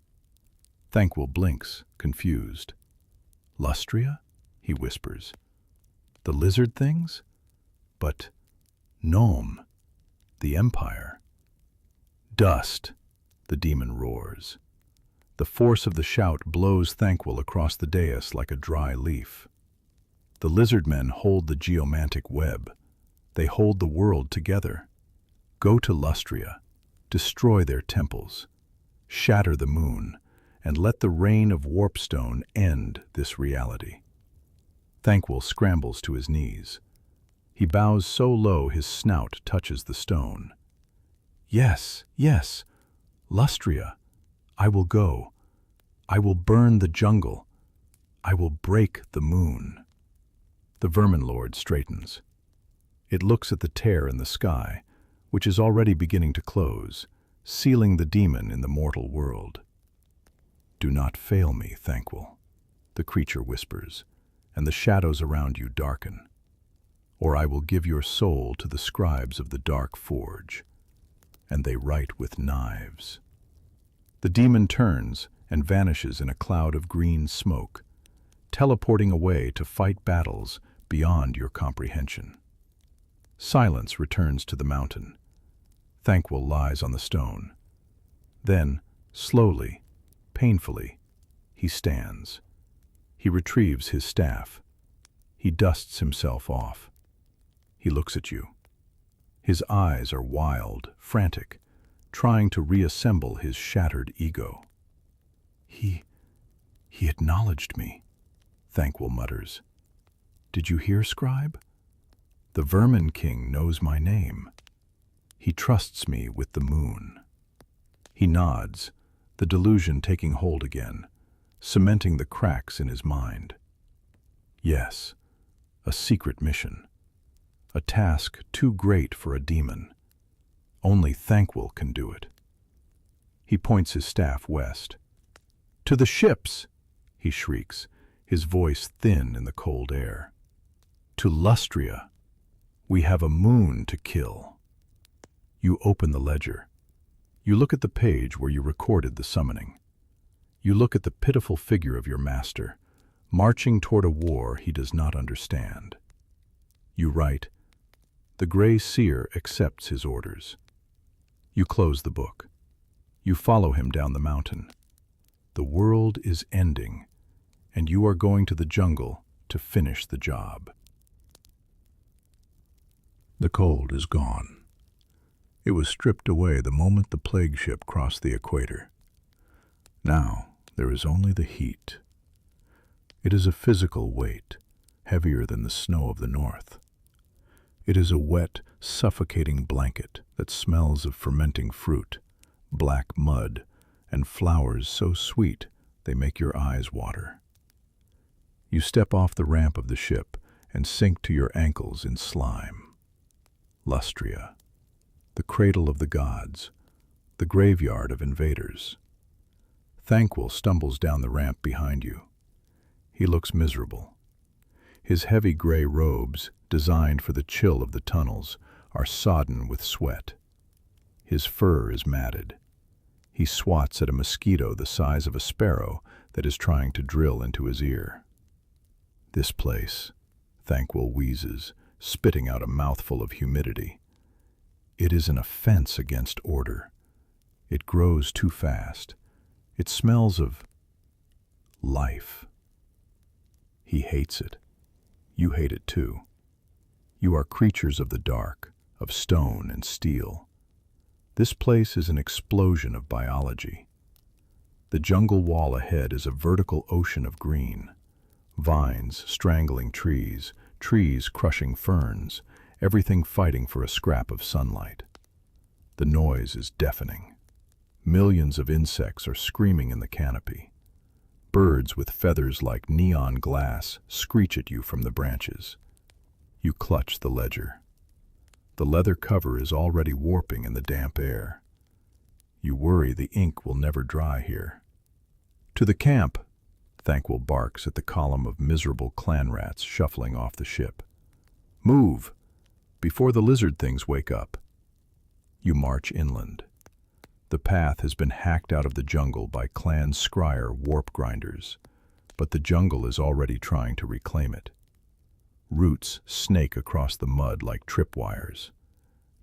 Thanquol blinks, confused. Lustria? He whispers. The lizard things? But Nuln, the Empire. Dust, the demon roars. The force of the shout blows Thanquol across the dais like a dry leaf. The lizard men hold the geomantic web. They hold the world together. Go to Lustria, destroy their temples, shatter the moon, and let the reign of Warpstone end this reality. Thanquol scrambles to his knees. He bows so low his snout touches the stone. Yes, Lustria, I will go. I will burn the jungle. I will break the moon. The Vermin Lord straightens. It looks at the tear in the sky, which is already beginning to close, sealing the demon in the mortal world. Do not fail me, Thanquol, the creature whispers, and the shadows around you darken. Or I will give your soul to the scribes of the dark forge, and they write with knives. The demon turns and vanishes in a cloud of green smoke, teleporting away to fight battles beyond your comprehension. Silence returns to the mountain. Thanquol lies on the stone. Then, slowly, painfully, he stands. He retrieves his staff. He dusts himself off. He looks at you. His eyes are wild, frantic, trying to reassemble his shattered ego. He acknowledged me, Thanquol mutters. Did you hear, Scribe? The Vermin King knows my name. He trusts me with the moon. He nods, the delusion taking hold again, cementing the cracks in his mind. Yes, a secret mission. A task too great for a demon. Only Thanquol can do it. He points his staff west. To the ships, he shrieks, his voice thin in the cold air. To Lustria. We have a moon to kill. You open the ledger. You look at the page where you recorded the summoning. You look at the pitiful figure of your master, marching toward a war he does not understand. You write, "The Grey Seer accepts his orders." You close the book. You follow him down the mountain. The world is ending, and you are going to the jungle to finish the job. The cold is gone. It was stripped away the moment the plague ship crossed the equator. Now there is only the heat. It is a physical weight, heavier than the snow of the north. It is a wet, suffocating blanket that smells of fermenting fruit, black mud, and flowers so sweet they make your eyes water. You step off the ramp of the ship and sink to your ankles in slime. Lustria, the cradle of the gods, the graveyard of invaders. Thanquol stumbles down the ramp behind you. He looks miserable. His heavy gray robes, designed for the chill of the tunnels, are sodden with sweat. His fur is matted. He swats at a mosquito the size of a sparrow that is trying to drill into his ear. This place, Thanquol wheezes, spitting out a mouthful of humidity. It is an offense against order. It grows too fast. It smells of life. He hates it. You hate it too. You are creatures of the dark, of stone and steel. This place is an explosion of biology. The jungle wall ahead is a vertical ocean of green. Vines strangling trees, trees crushing ferns, everything fighting for a scrap of sunlight. The noise is deafening. Millions of insects are screaming in the canopy. Birds with feathers like neon glass screech at you from the branches. You clutch the ledger. The leather cover is already warping in the damp air. You worry the ink will never dry here. To the camp, Thanquol barks at the column of miserable clan rats shuffling off the ship. Move, before the lizard things wake up. You march inland. The path has been hacked out of the jungle by clan Skryre warp grinders, but the jungle is already trying to reclaim it. Roots snake across the mud like tripwires.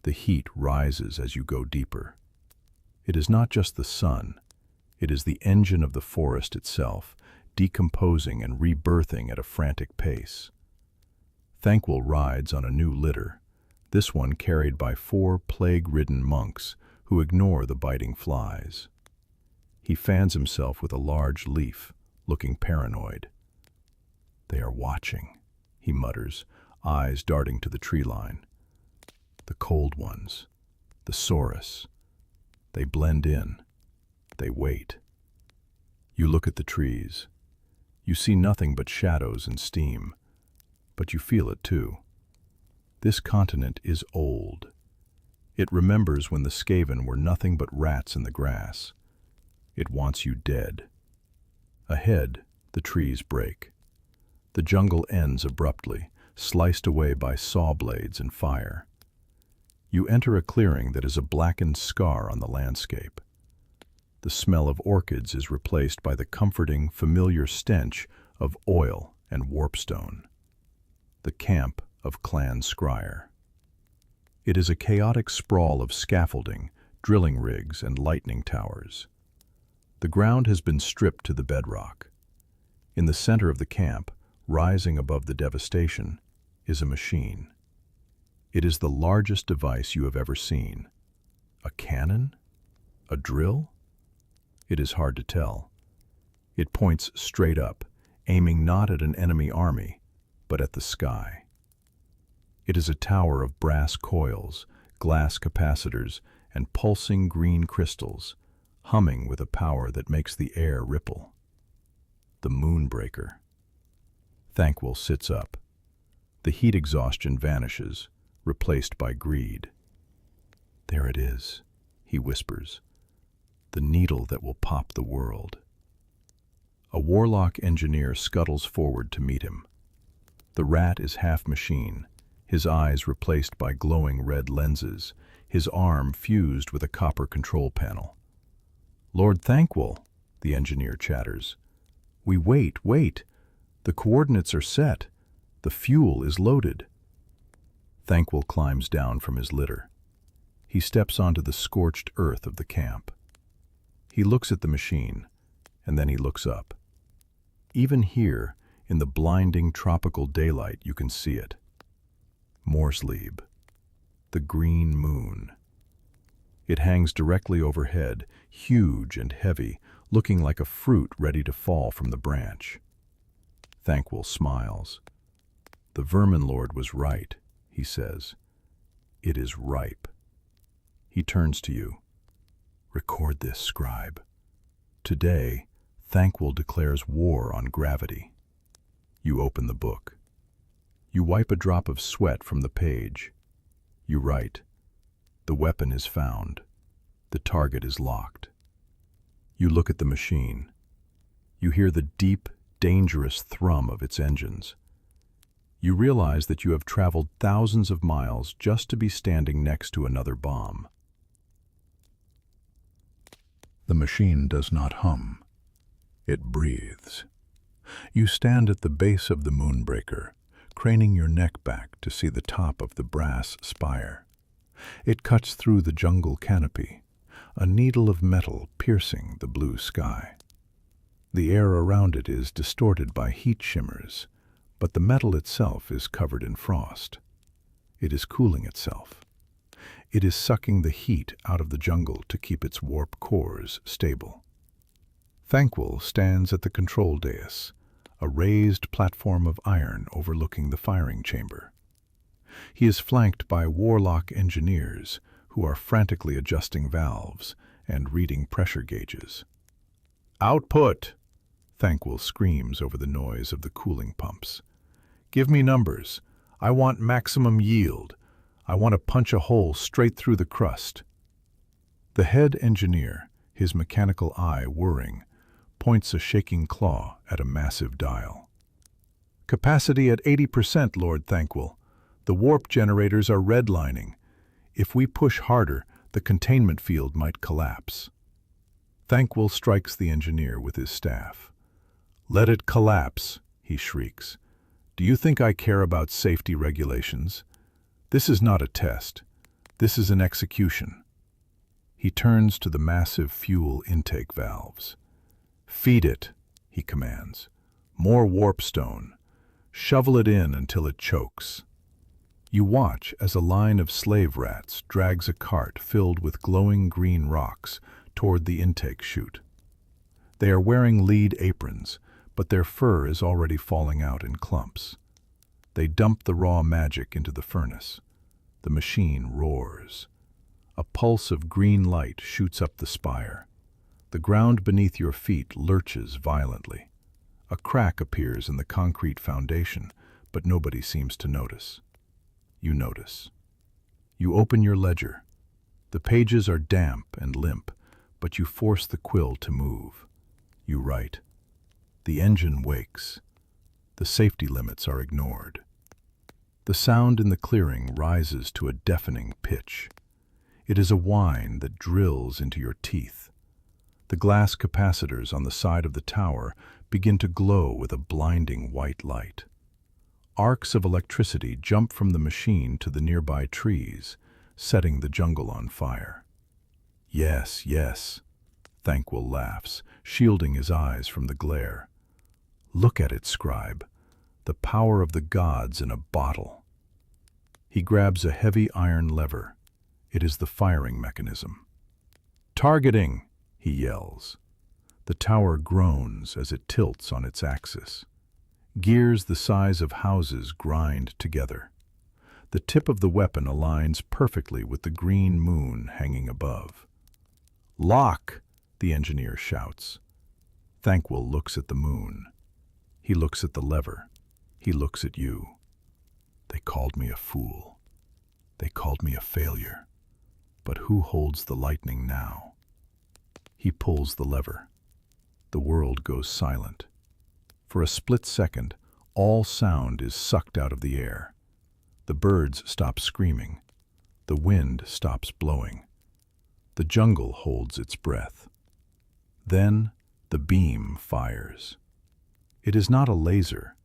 The heat rises as you go deeper. It is not just the sun. It is the engine of the forest itself, decomposing and rebirthing at a frantic pace. Thanquol rides on a new litter, this one carried by 4 plague-ridden monks who ignore the biting flies. He fans himself with a large leaf, looking paranoid. They are watching, he mutters, eyes darting to the tree line. The cold ones, the Saurus. They blend in. They wait. You look at the trees. You see nothing but shadows and steam, but you feel it too. This continent is old. It remembers when the Skaven were nothing but rats in the grass. It wants you dead. Ahead, the trees break. The jungle ends abruptly, sliced away by saw blades and fire. You enter a clearing that is a blackened scar on the landscape. The smell of orchids is replaced by the comforting, familiar stench of oil and warpstone. The camp of Clan Skryre. It is a chaotic sprawl of scaffolding, drilling rigs, and lightning towers. The ground has been stripped to the bedrock. In the center of the camp, rising above the devastation, is a machine. It is the largest device you have ever seen. A cannon? A drill? It is hard to tell. It points straight up, aiming not at an enemy army, but at the sky. It is a tower of brass coils, glass capacitors, and pulsing green crystals, humming with a power that makes the air ripple. The Moonbreaker. Thanquol sits up. The heat exhaustion vanishes, replaced by greed. There it is, he whispers. The needle that will pop the world. A warlock engineer scuttles forward to meet him. The rat is half machine, his eyes replaced by glowing red lenses, his arm fused with a copper control panel. Lord Thanquol, the engineer chatters. We wait. The coordinates are set. The fuel is loaded. Thanquol climbs down from his litter. He steps onto the scorched earth of the camp. He looks at the machine, and then he looks up. Even here, in the blinding tropical daylight, you can see it. Morslieb, the green moon. It hangs directly overhead, huge and heavy, looking like a fruit ready to fall from the branch. Thanquol smiles. "The Vermin Lord was right," he says. "It is ripe." He turns to you. "Record this, Scribe. Today, Thanquol declares war on gravity." You open the book. You wipe a drop of sweat from the page. You write, "The weapon is found. The target is locked." You look at the machine. You hear the deep, dangerous thrum of its engines. You realize that you have traveled thousands of miles just to be standing next to another bomb. The machine does not hum. It breathes. You stand at the base of the Moonbreaker, craning your neck back to see the top of the brass spire. It cuts through the jungle canopy, a needle of metal piercing the blue sky. The air around it is distorted by heat shimmers, but the metal itself is covered in frost. It is cooling itself. It is sucking the heat out of the jungle to keep its warp cores stable. Thanquol stands at the control dais, a raised platform of iron overlooking the firing chamber. He is flanked by warlock engineers who are frantically adjusting valves and reading pressure gauges. "Output!" Thanquol screams over the noise of the cooling pumps. "Give me numbers. I want maximum yield. I want to punch a hole straight through the crust." The head engineer, his mechanical eye whirring, points a shaking claw at a massive dial. "Capacity at 80%, Lord Thanquol. The warp generators are redlining. If we push harder, the containment field might collapse." Thanquol strikes the engineer with his staff. "Let it collapse," he shrieks. "Do you think I care about safety regulations? This is not a test. This is an execution." He turns to the massive fuel intake valves. "Feed it," he commands. "More warpstone. Shovel it in until it chokes." You watch as a line of slave rats drags a cart filled with glowing green rocks toward the intake chute. They are wearing lead aprons, but their fur is already falling out in clumps. They dump the raw magic into the furnace. The machine roars. A pulse of green light shoots up the spire. The ground beneath your feet lurches violently. A crack appears in the concrete foundation, but nobody seems to notice. You notice. You open your ledger. The pages are damp and limp, but you force the quill to move. You write. The engine wakes. The safety limits are ignored. The sound in the clearing rises to a deafening pitch. It is a whine that drills into your teeth. The glass capacitors on the side of the tower begin to glow with a blinding white light. Arcs of electricity jump from the machine to the nearby trees, setting the jungle on fire. "Yes, yes," Thanquol laughs, shielding his eyes from the glare. "Look at it, Scribe. The power of the gods in a bottle." He grabs a heavy iron lever. It is the firing mechanism. "Targeting!" he yells. The tower groans as it tilts on its axis. Gears the size of houses grind together. The tip of the weapon aligns perfectly with the green moon hanging above. "Lock!" the engineer shouts. Thanquol looks at the moon. He looks at the lever. He looks at you. "They called me a fool. They called me a failure. But who holds the lightning now?" He pulls the lever. The world goes silent. For a split second, all sound is sucked out of the air. The birds stop screaming. The wind stops blowing. The jungle holds its breath. Then the beam fires. It is not a laser.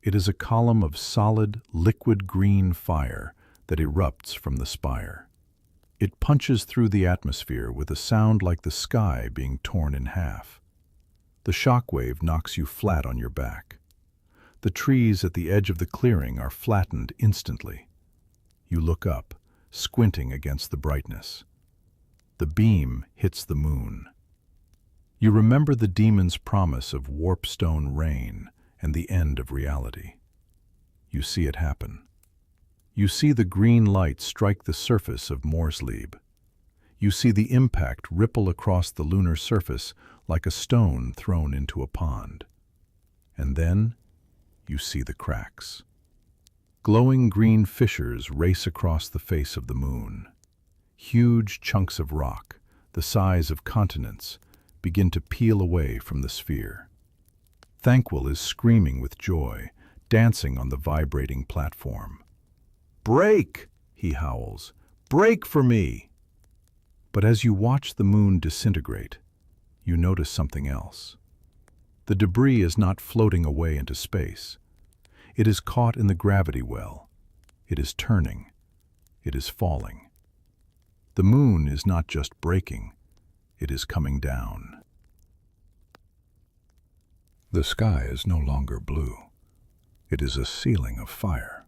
It is a column of solid, liquid green fire that erupts from the spire. It punches through the atmosphere with a sound like the sky being torn in half. The shockwave knocks you flat on your back. The trees at the edge of the clearing are flattened instantly. You look up, squinting against the brightness. The beam hits the moon. You remember the demon's promise of Warpstone rain and the end of reality. You see it happen. You see the green light strike the surface of Morslieb. You see the impact ripple across the lunar surface like a stone thrown into a pond. And then you see the cracks. Glowing green fissures race across the face of the moon. Huge chunks of rock, the size of continents, begin to peel away from the sphere. Thanquol is screaming with joy, dancing on the vibrating platform. "Break!" he howls. "Break for me!" But as you watch the moon disintegrate, you notice something else. The debris is not floating away into space. It is caught in the gravity well. It is turning. It is falling. The moon is not just breaking, it is coming down. The sky is no longer blue. It is a ceiling of fire.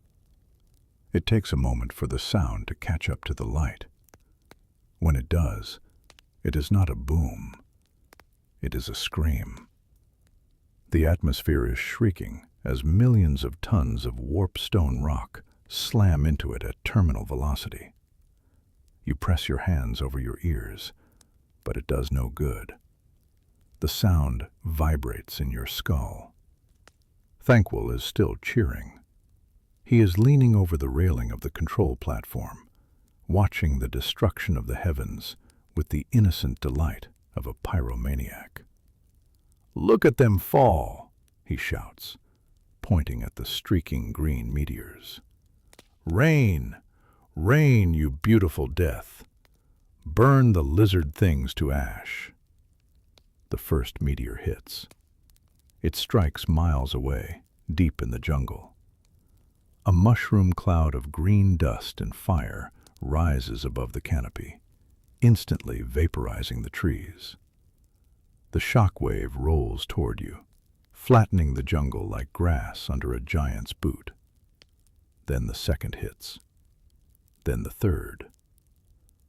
It takes a moment for the sound to catch up to the light. When it does, it is not a boom. It is a scream. The atmosphere is shrieking as millions of tons of warpstone rock slam into it at terminal velocity. You press your hands over your ears, but it does no good. The sound vibrates in your skull. Thanquol is still cheering. He is leaning over the railing of the control platform, watching the destruction of the heavens with the innocent delight of a pyromaniac. "Look at them fall," he shouts, pointing at the streaking green meteors. "Rain, rain, you beautiful death. Burn the lizard things to ash." The first meteor hits. It strikes miles away, deep in the jungle. A mushroom cloud of green dust and fire rises above the canopy, instantly vaporizing the trees. The shock wave rolls toward you, flattening the jungle like grass under a giant's boot. Then the second hits. Then the third.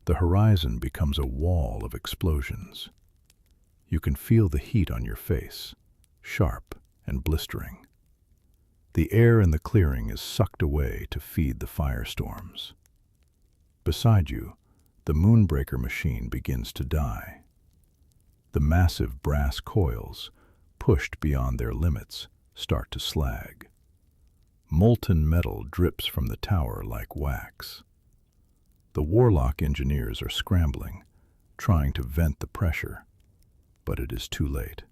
The horizon becomes a wall of explosions. You can feel the heat on your face, sharp and blistering. The air in the clearing is sucked away to feed the firestorms. Beside you, the Moonbreaker machine begins to die. The massive brass coils, pushed beyond their limits, start to slag. Molten metal drips from the tower like wax. The Warlock engineers are scrambling, trying to vent the pressure, but it is too late.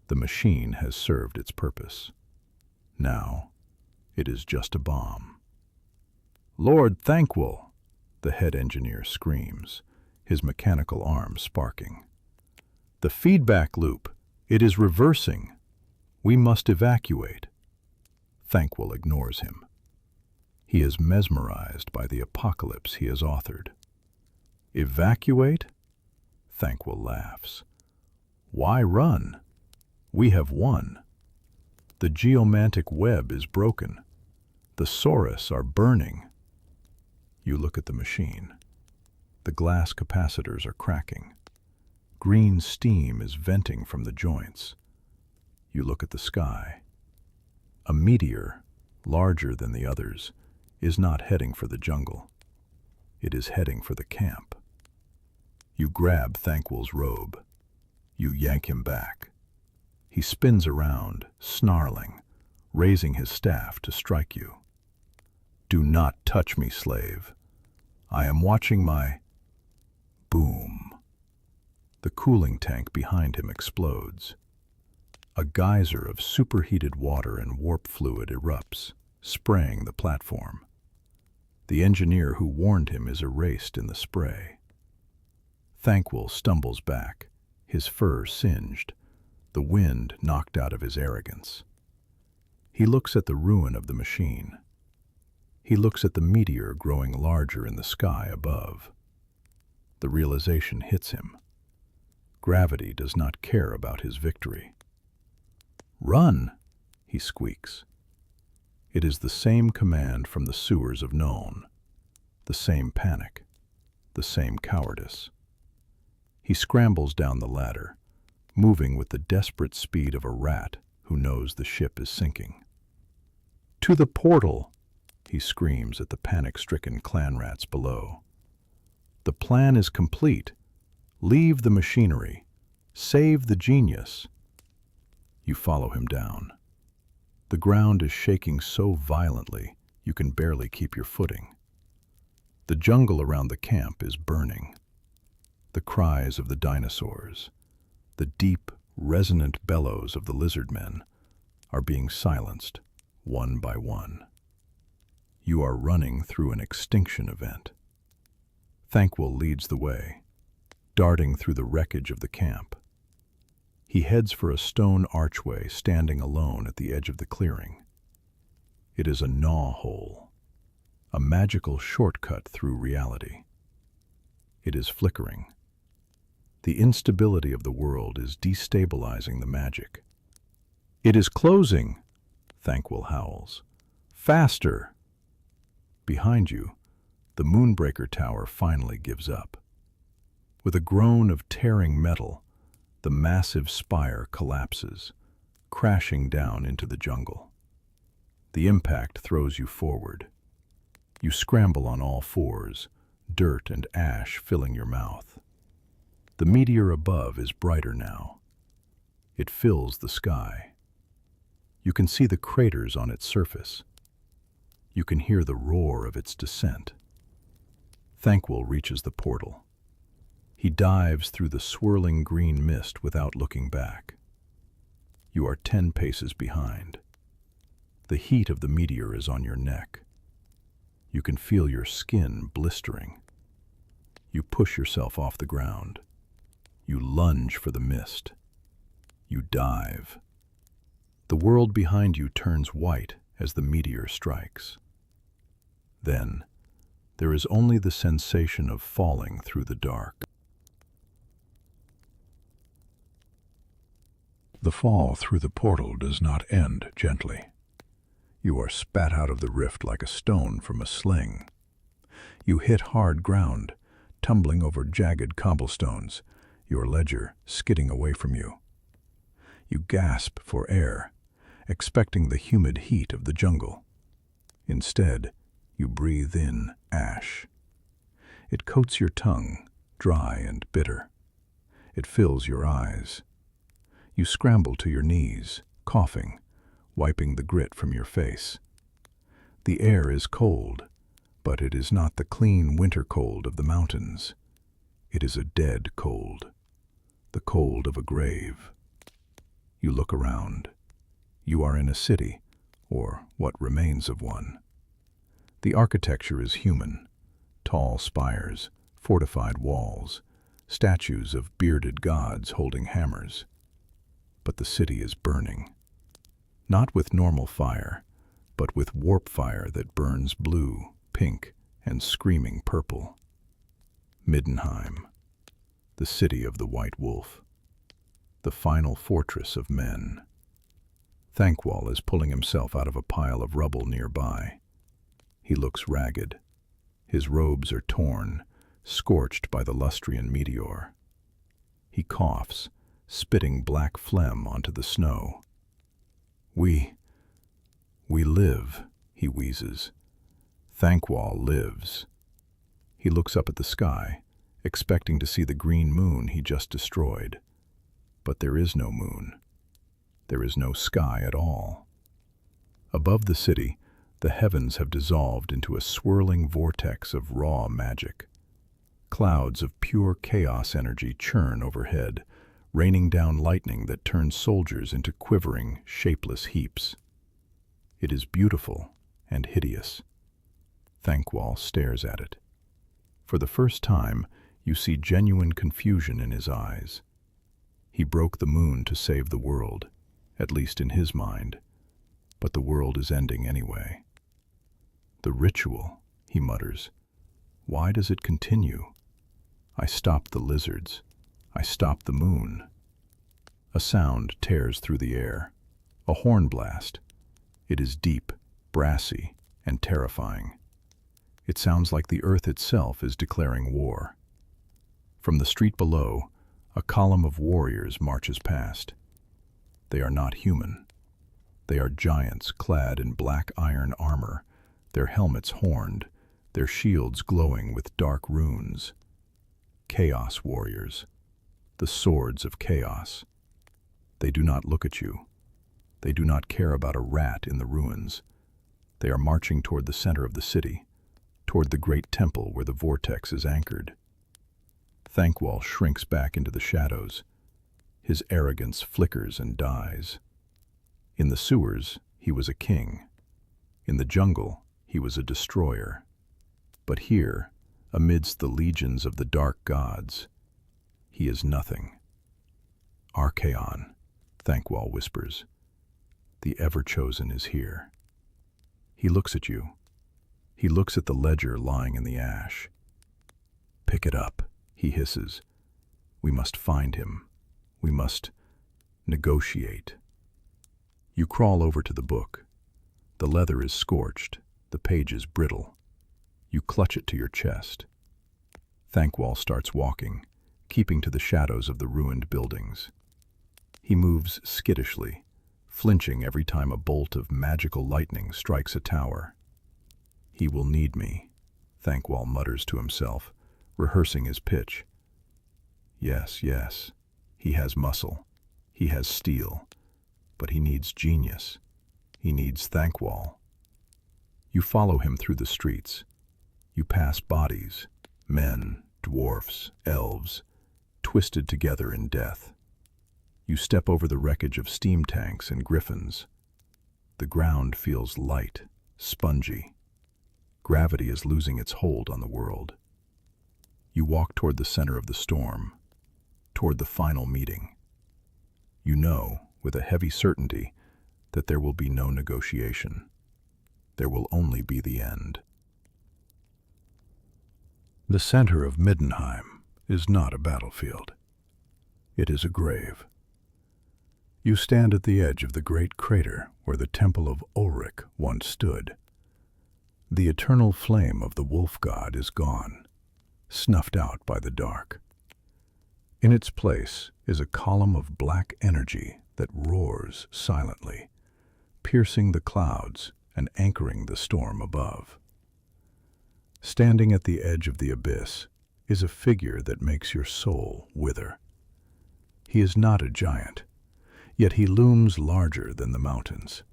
The machine has served its purpose. Now, it is just a bomb. "Lord Thanquol!" the head engineer screams, his mechanical arm sparking. "The feedback loop, it is reversing. We must evacuate." Thanquol ignores him. He is mesmerized by the apocalypse he has authored. "Evacuate?" Thanquol laughs. "Why run? We have won. The geomantic web is broken. The Saurus are burning." You look at the machine. The glass capacitors are cracking. Green steam is venting from the joints. You look at the sky. A meteor, larger than the others, is not heading for the jungle. It is heading for the camp. You grab Thanquol's robe. You yank him back. He spins around, snarling, raising his staff to strike you. "Do not touch me, slave. I am watching my—" Boom. The cooling tank behind him explodes. A geyser of superheated water and warp fluid erupts, spraying the platform. The engineer who warned him is erased in the spray. Thanquol stumbles back, his fur singed, the wind knocked out of his arrogance. He looks at the ruin of the machine. He looks at the meteor growing larger in the sky above. The realization hits him. Gravity does not care about his victory. "Run!" he squeaks. It is the same command from the sewers of Nuln, the same panic, the same cowardice. He scrambles down the ladder, moving with the desperate speed of a rat who knows the ship is sinking. "To the portal!" he screams at the panic-stricken clan rats below. "The plan is complete. Leave the machinery. Save the genius." You follow him down. The ground is shaking so violently you can barely keep your footing. The jungle around the camp is burning. The cries of the dinosaurs, the deep, resonant bellows of the lizard men are being silenced one by one. You are running through an extinction event. Thanquol leads the way, darting through the wreckage of the camp. He heads for a stone archway standing alone at the edge of the clearing. It is a gnaw hole, a magical shortcut through reality. It is flickering. The instability of the world is destabilizing the magic. "It is closing!" Thanquol howls. "Faster!" Behind you, the Moonbreaker tower finally gives up. With a groan of tearing metal, the massive spire collapses, crashing down into the jungle. The impact throws you forward. You scramble on all fours, dirt and ash filling your mouth. The meteor above is brighter now. It fills the sky. You can see the craters on its surface. You can hear the roar of its descent. Thanquol reaches the portal. He dives through the swirling green mist without looking back. You are 10 paces behind. The heat of the meteor is on your neck. You can feel your skin blistering. You push yourself off the ground. You lunge for the mist. You dive. The world behind you turns white as the meteor strikes. Then, there is only the sensation of falling through the dark. The fall through the portal does not end gently. You are spat out of the rift like a stone from a sling. You hit hard ground, tumbling over jagged cobblestones, your ledger skidding away from you. You gasp for air, expecting the humid heat of the jungle. Instead, you breathe in ash. It coats your tongue, dry and bitter. It fills your eyes. You scramble to your knees, coughing, wiping the grit from your face. The air is cold, but it is not the clean winter cold of the mountains. It is a dead cold, the cold of a grave. You look around. You are in a city, or what remains of one. The architecture is human. Tall spires, fortified walls, statues of bearded gods holding hammers. But the city is burning. Not with normal fire, but with warp fire that burns blue, pink, and screaming purple. Middenheim, the city of the White Wolf, the final fortress of men. Thanquol is pulling himself out of a pile of rubble nearby. He looks ragged. His robes are torn, scorched by the Lustrian meteor. He coughs, spitting black phlegm onto the snow. We live, he wheezes. Thanquol lives. He looks up at the sky, expecting to see the green moon he just destroyed. But there is no moon. There is no sky at all. Above the city, the heavens have dissolved into a swirling vortex of raw magic. Clouds of pure chaos energy churn overhead, raining down lightning that turns soldiers into quivering, shapeless heaps. It is beautiful and hideous. Thanquol stares at it. For the first time, you see genuine confusion in his eyes. He broke the moon to save the world, at least in his mind, but the world is ending anyway. The ritual, he mutters. Why does it continue? I stopped the lizards. I stopped the moon. A sound tears through the air. A horn blast. It is deep, brassy, and terrifying. It sounds like the earth itself is declaring war. From the street below, A column of warriors marches past. They are not human. They are giants clad in black iron armor, their helmets horned, their shields glowing with dark runes. Chaos warriors, the swords of chaos. They do not look at you. They do not care about a rat in the ruins. They are marching toward the center of the city, toward the great temple where the vortex is anchored. Thanquol shrinks back into the shadows. His arrogance flickers and dies. In the sewers, he was a king. In the jungle, he was a destroyer. But here, amidst the legions of the dark gods, he is nothing. Archaon, Thanquol whispers. The Ever-Chosen is here. He looks at you. He looks at the ledger lying in the ash. Pick it up, he hisses. We must find him. We must negotiate. You crawl over to the book. The leather is scorched, the pages brittle. You clutch it to your chest. Thanquol starts walking, keeping to the shadows of the ruined buildings. He moves skittishly, flinching every time a bolt of magical lightning strikes a tower. He will need me, Thanquol mutters to himself, rehearsing his pitch. Yes, yes, he has muscle, he has steel, but he needs genius. He needs Thanquol. You follow him through the streets. You pass bodies, men, dwarfs, elves, twisted together in death. You step over the wreckage of steam tanks and griffins. The ground feels light, spongy. Gravity is losing its hold on the world. You walk toward the center of the storm, toward the final meeting. You know, with a heavy certainty, that there will be no negotiation. There will only be the end. The center of Middenheim is not a battlefield. It is a grave. You stand at the edge of the great crater where the temple of Ulrich once stood. The eternal flame of the wolf god is gone, snuffed out by the dark. In its place is a column of black energy that roars silently, piercing the clouds and anchoring the storm above. Standing at the edge of the abyss is a figure that makes your soul wither. He is not a giant, yet he looms larger than the mountains.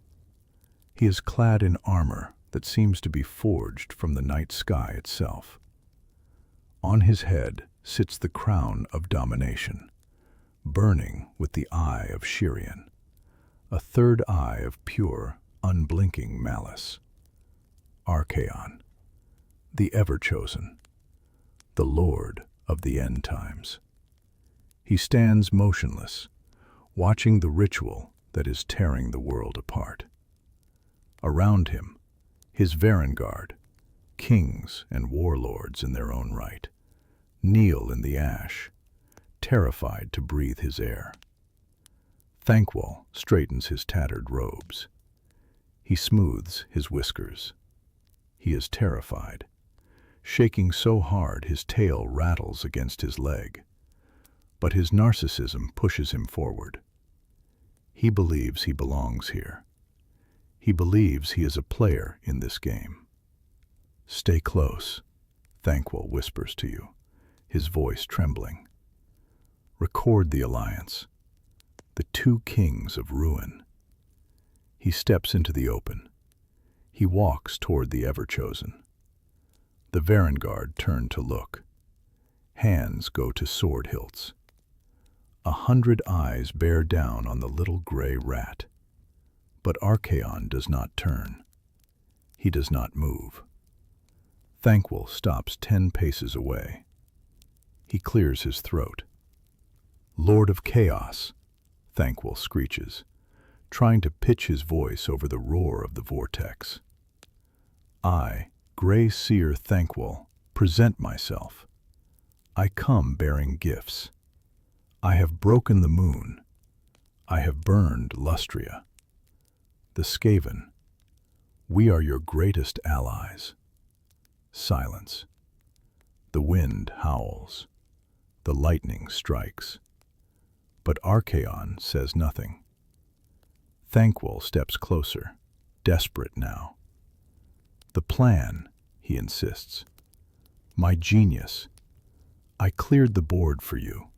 He is clad in armor that seems to be forged from the night sky itself. On his head sits the crown of domination, burning with the eye of Shirian, a third eye of pure, unblinking malice. Archaon, the Ever-Chosen, the Lord of the End Times. He stands motionless, watching the ritual that is tearing the world apart. Around him, his Varangard, kings and warlords in their own right, kneel in the ash, terrified to breathe his air. Thanquol straightens his tattered robes. He smooths his whiskers. He is terrified, shaking so hard his tail rattles against his leg. But his narcissism pushes him forward. He believes he belongs here. He believes he is a player in this game. Stay close, Thanquol whispers to you, his voice trembling. Record the alliance, the two kings of ruin. He steps into the open. He walks toward the Ever-Chosen. The Varangard turn to look. Hands go to sword hilts. 100 eyes bear down on the little gray rat. But Archaon does not turn. He does not move. Thanquol stops 10 paces away. He clears his throat. Lord of Chaos, Thanquol screeches, trying to pitch his voice over the roar of the vortex. I, Grey Seer Thanquol, present myself. I come bearing gifts. I have broken the moon. I have burned Lustria. The Skaven, we are your greatest allies. Silence. The wind howls. The lightning strikes. But Archaon says nothing. Thanquol steps closer, desperate now. "The plan," he insists. "My genius. I cleared the board for you.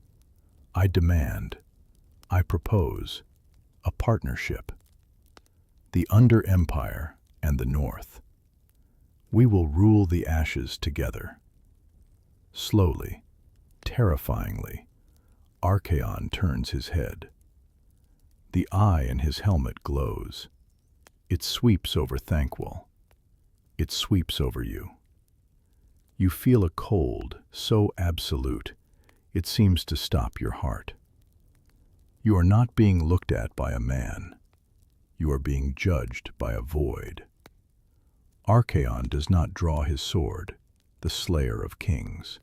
I demand, I propose, a partnership. The Under-Empire and the North. We will rule the ashes together." Slowly, terrifyingly, Archaon turns his head. The eye in his helmet glows. It sweeps over Thanquol. It sweeps over you. You feel a cold, so absolute, it seems to stop your heart. You are not being looked at by a man. You are being judged by a void. Archaon does not draw his sword, the slayer of kings.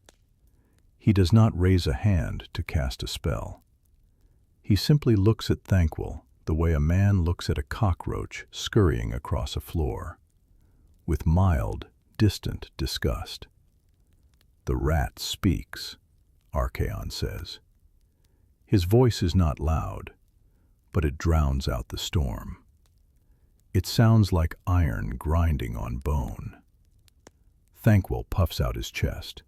He does not raise a hand to cast a spell. He simply looks at Thanquol the way a man looks at a cockroach scurrying across a floor, with mild, distant disgust. "The rat speaks," Archaon says. His voice is not loud, but it drowns out the storm. It sounds like iron grinding on bone. Thanquol puffs out his chest.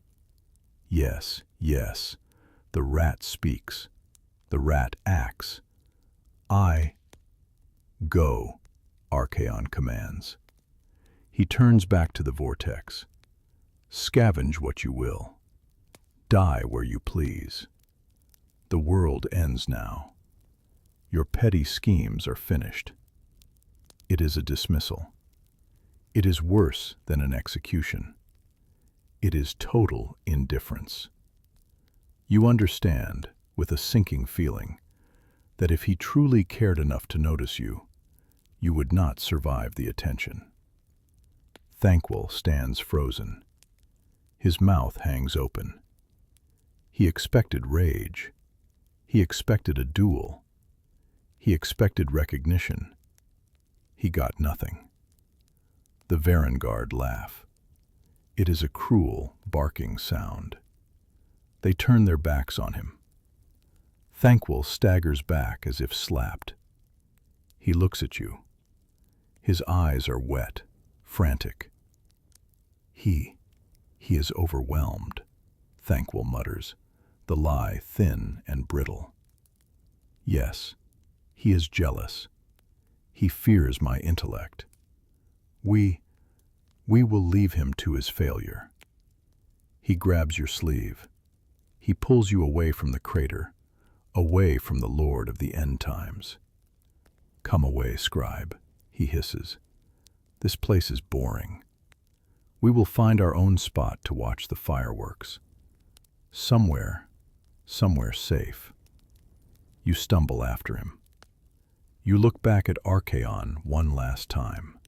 "Yes, yes, the rat speaks. The rat acts. I..." "Go," Archaon commands. He turns back to the vortex. "Scavenge what you will. Die where you please. The world ends now. Your petty schemes are finished." It is a dismissal. It is worse than an execution. It is total indifference. You understand, with a sinking feeling, that if he truly cared enough to notice you, you would not survive the attention. Thanquol stands frozen. His mouth hangs open. He expected rage. He expected a duel. He expected recognition. He got nothing. The Varengard laugh. It is a cruel, barking sound. They turn their backs on him. Thanquol staggers back as if slapped. He looks at you. His eyes are wet, frantic. He is overwhelmed, Thanquol mutters, the lie thin and brittle. Yes, he is jealous. He fears my intellect. We will leave him to his failure. He grabs your sleeve. He pulls you away from the crater, away from the Lord of the End Times. "Come away, Scribe," he hisses. "This place is boring. We will find our own spot to watch the fireworks. Somewhere safe." You stumble after him. You look back at Archaon one last time.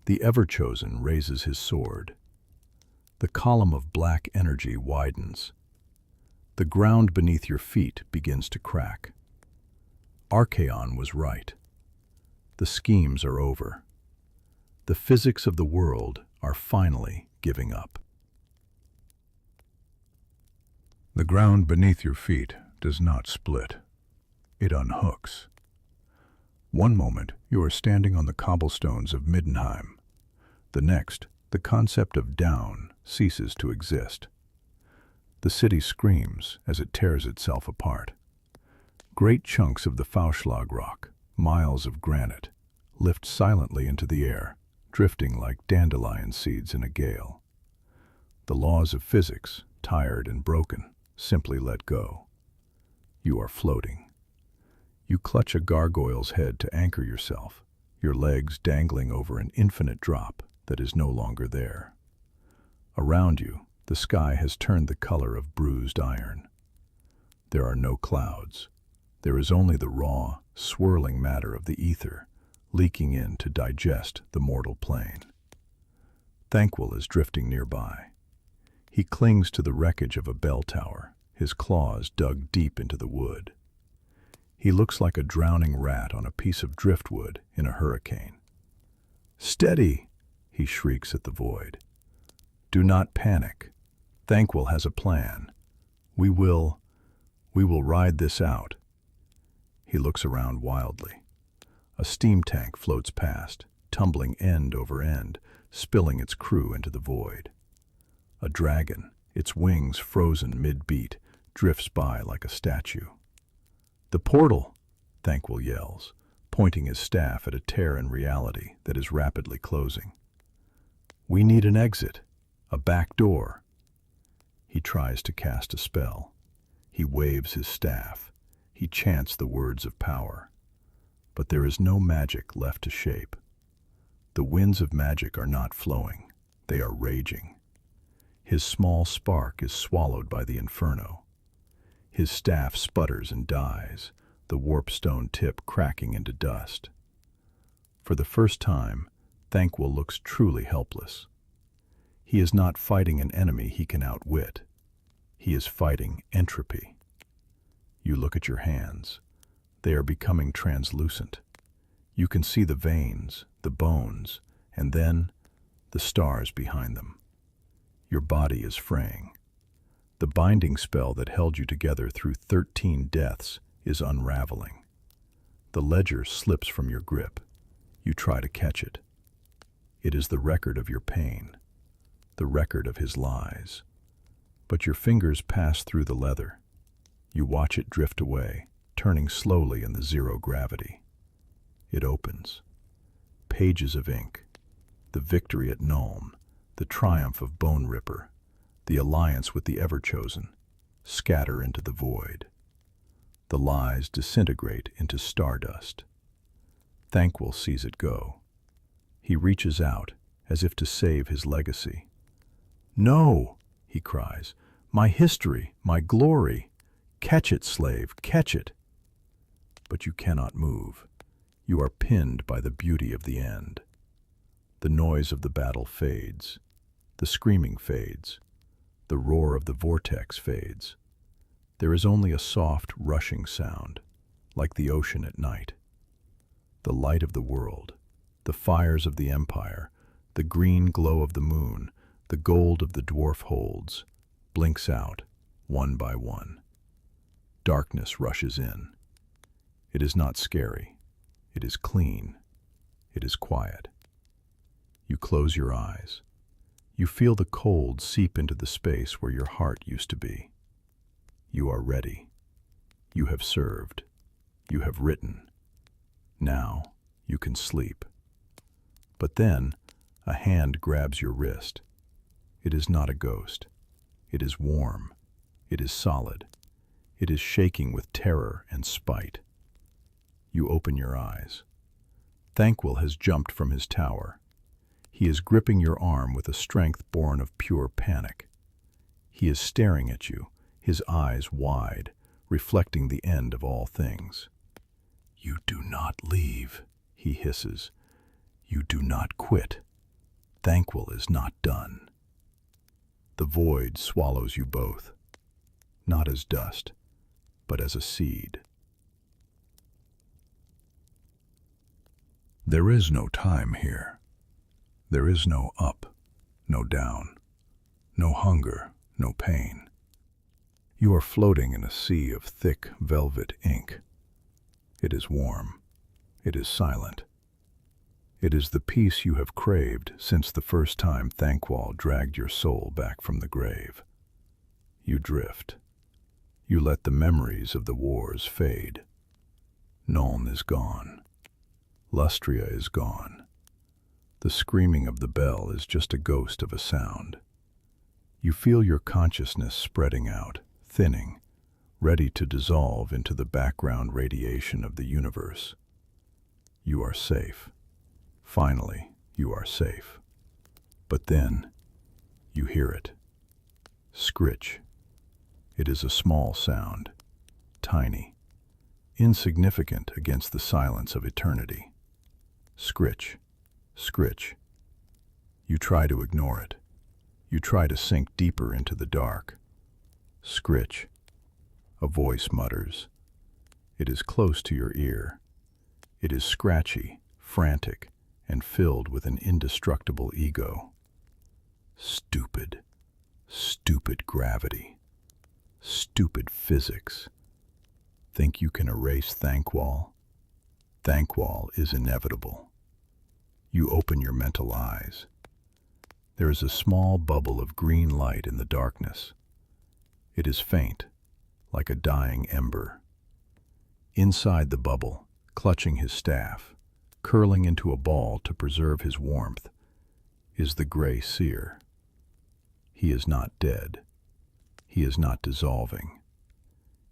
The Ever-Chosen raises his sword. The column of black energy widens. The ground beneath your feet begins to crack. Archaon was right. The schemes are over. The physics of the world are finally giving up. The ground beneath your feet does not split. It unhooks. One moment, you are standing on the cobblestones of Middenheim. The next, the concept of down ceases to exist. The city screams as it tears itself apart. Great chunks of the Fauschlag rock, miles of granite, lift silently into the air, drifting like dandelion seeds in a gale. The laws of physics, tired and broken, simply let go. You are floating. You clutch a gargoyle's head to anchor yourself, your legs dangling over an infinite drop that is no longer there. Around you, the sky has turned the color of bruised iron. There are no clouds. There is only the raw, swirling matter of the ether, leaking in to digest the mortal plane. Thanquol is drifting nearby. He clings to the wreckage of a bell tower, his claws dug deep into the wood. He looks like a drowning rat on a piece of driftwood in a hurricane. "Steady!" he shrieks at the void. "Do not panic. Thanquol has a plan. We will ride this out He looks around wildly. A steam tank floats past, tumbling end over end, spilling its crew into the void. A dragon, its wings frozen mid-beat, drifts by like a statue. "The portal!" Thanquol yells, pointing his staff at a tear in reality that is rapidly closing. "We need an exit, a back door." He tries to cast a spell. He waves his staff. He chants the words of power. But there is no magic left to shape. The winds of magic are not flowing. They are raging. His small spark is swallowed by the inferno. His staff sputters and dies, the warpstone tip cracking into dust. For the first time, Thanquol looks truly helpless. He is not fighting an enemy he can outwit. He is fighting entropy. You look at your hands. They are becoming translucent. You can see the veins, the bones, and then the stars behind them. Your body is fraying. The binding spell that held you together through 13 deaths is unraveling. The ledger slips from your grip. You try to catch it. It is the record of your pain, the record of his lies. But your fingers pass through the leather. You watch it drift away, turning slowly in the zero gravity. It opens. Pages of ink. The victory at Nuln, the triumph of Bone Ripper, the alliance with the Ever-Chosen, scatter into the void. The lies disintegrate into stardust. Thanquol sees it go. He reaches out, as if to save his legacy. "No!" he cries. "My history, my glory! Catch it, slave, catch it!" But you cannot move. You are pinned by the beauty of the end. The noise of the battle fades. The screaming fades. The roar of the vortex fades. There is only a soft, rushing sound, like the ocean at night. The light of the world, the fires of the empire, the green glow of the moon, the gold of the dwarf holds, blinks out, one by one. Darkness rushes in. It is not scary. It is clean. It is quiet. You close your eyes. You feel the cold seep into the space where your heart used to be. You are ready. You have served. You have written. Now you can sleep. But then a hand grabs your wrist. It is not a ghost. It is warm. It is solid. It is shaking with terror and spite. You open your eyes. Thanquol has jumped from his tower. He is gripping your arm with a strength born of pure panic. He is staring at you, his eyes wide, reflecting the end of all things. "You do not leave," he hisses. "You do not quit. Thanquol is not done." The void swallows you both, not as dust, but as a seed. There is no time here. There is no up, no down, no hunger, no pain. You are floating in a sea of thick velvet ink. It is warm. It is silent. It is the peace you have craved since the first time Thanquol dragged your soul back from the grave. You drift. You let the memories of the wars fade. Nuln is gone. Lustria is gone. The screaming of the bell is just a ghost of a sound. You feel your consciousness spreading out, thinning, ready to dissolve into the background radiation of the universe. You are safe. Finally, you are safe. But then, you hear it. Scritch. It is a small sound, tiny, insignificant against the silence of eternity. Scritch. Scritch. You try to ignore it. You try to sink deeper into the dark. Scritch. A voice mutters. It is close to your ear. It is scratchy, frantic, and filled with an indestructible ego. Stupid, stupid gravity, stupid physics. Think you can erase Thanquol? Thanquol is inevitable. You open your mental eyes. There is a small bubble of green light in the darkness. It is faint, like a dying ember. Inside the bubble, clutching his staff, curling into a ball to preserve his warmth, is the Grey Seer. He is not dead. He is not dissolving.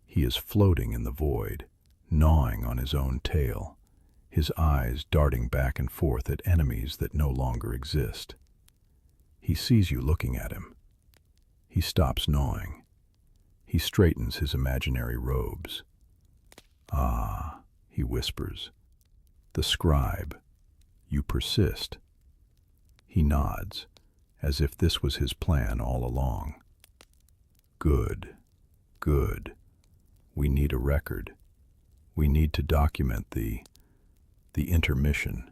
He is floating in the void, gnawing on his own tail, his eyes darting back and forth at enemies that no longer exist. He sees you looking at him. He stops gnawing. He straightens his imaginary robes. "Ah," he whispers, "the Scribe, you persist." He nods, as if this was his plan all along. "Good, good. We need a record. We need to document the intermission."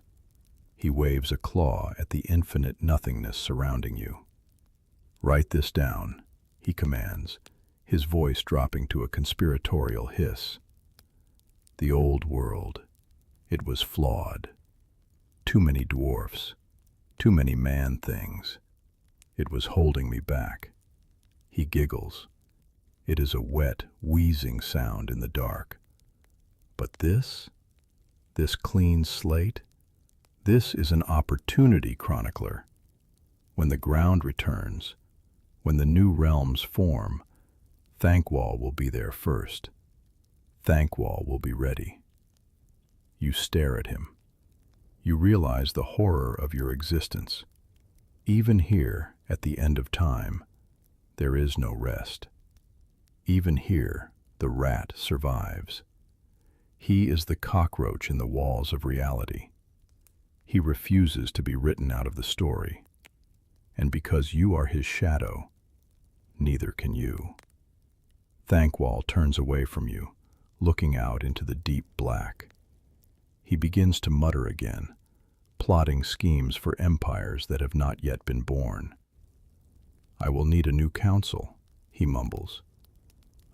He waves a claw at the infinite nothingness surrounding you. "Write this down," he commands, his voice dropping to a conspiratorial hiss. "The old world, it was flawed. Too many dwarfs, too many man-things. It was holding me back." He giggles. It is a wet, wheezing sound in the dark. But this clean slate, this is an opportunity, chronicler. When the ground returns, when the new realms form, Thanquol will be there first. Thanquol will be ready. You stare at him. You realize the horror of your existence. Even here, at the end of time, there is no rest. Even here, the rat survives. He is the cockroach in the walls of reality. He refuses to be written out of the story. And because you are his shadow, neither can you. Thanquol turns away from you, looking out into the deep black. He begins to mutter again, plotting schemes for empires that have not yet been born. "I will need a new council," he mumbles.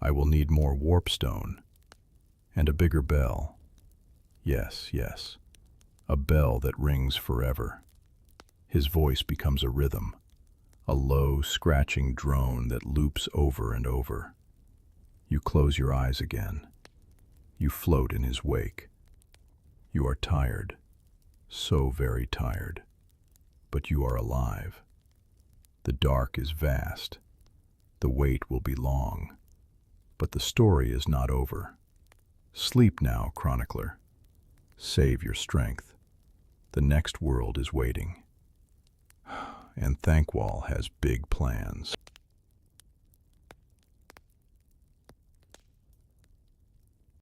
"I will need more Warpstone. And a bigger bell. Yes, yes, a bell that rings forever." His voice becomes a rhythm, a low, scratching drone that loops over and over. You close your eyes again. You float in his wake. You are tired, so very tired, but you are alive. The dark is vast. The wait will be long, but the story is not over. Sleep now, chronicler. Save your strength. The next world is waiting. And Thanquol has big plans.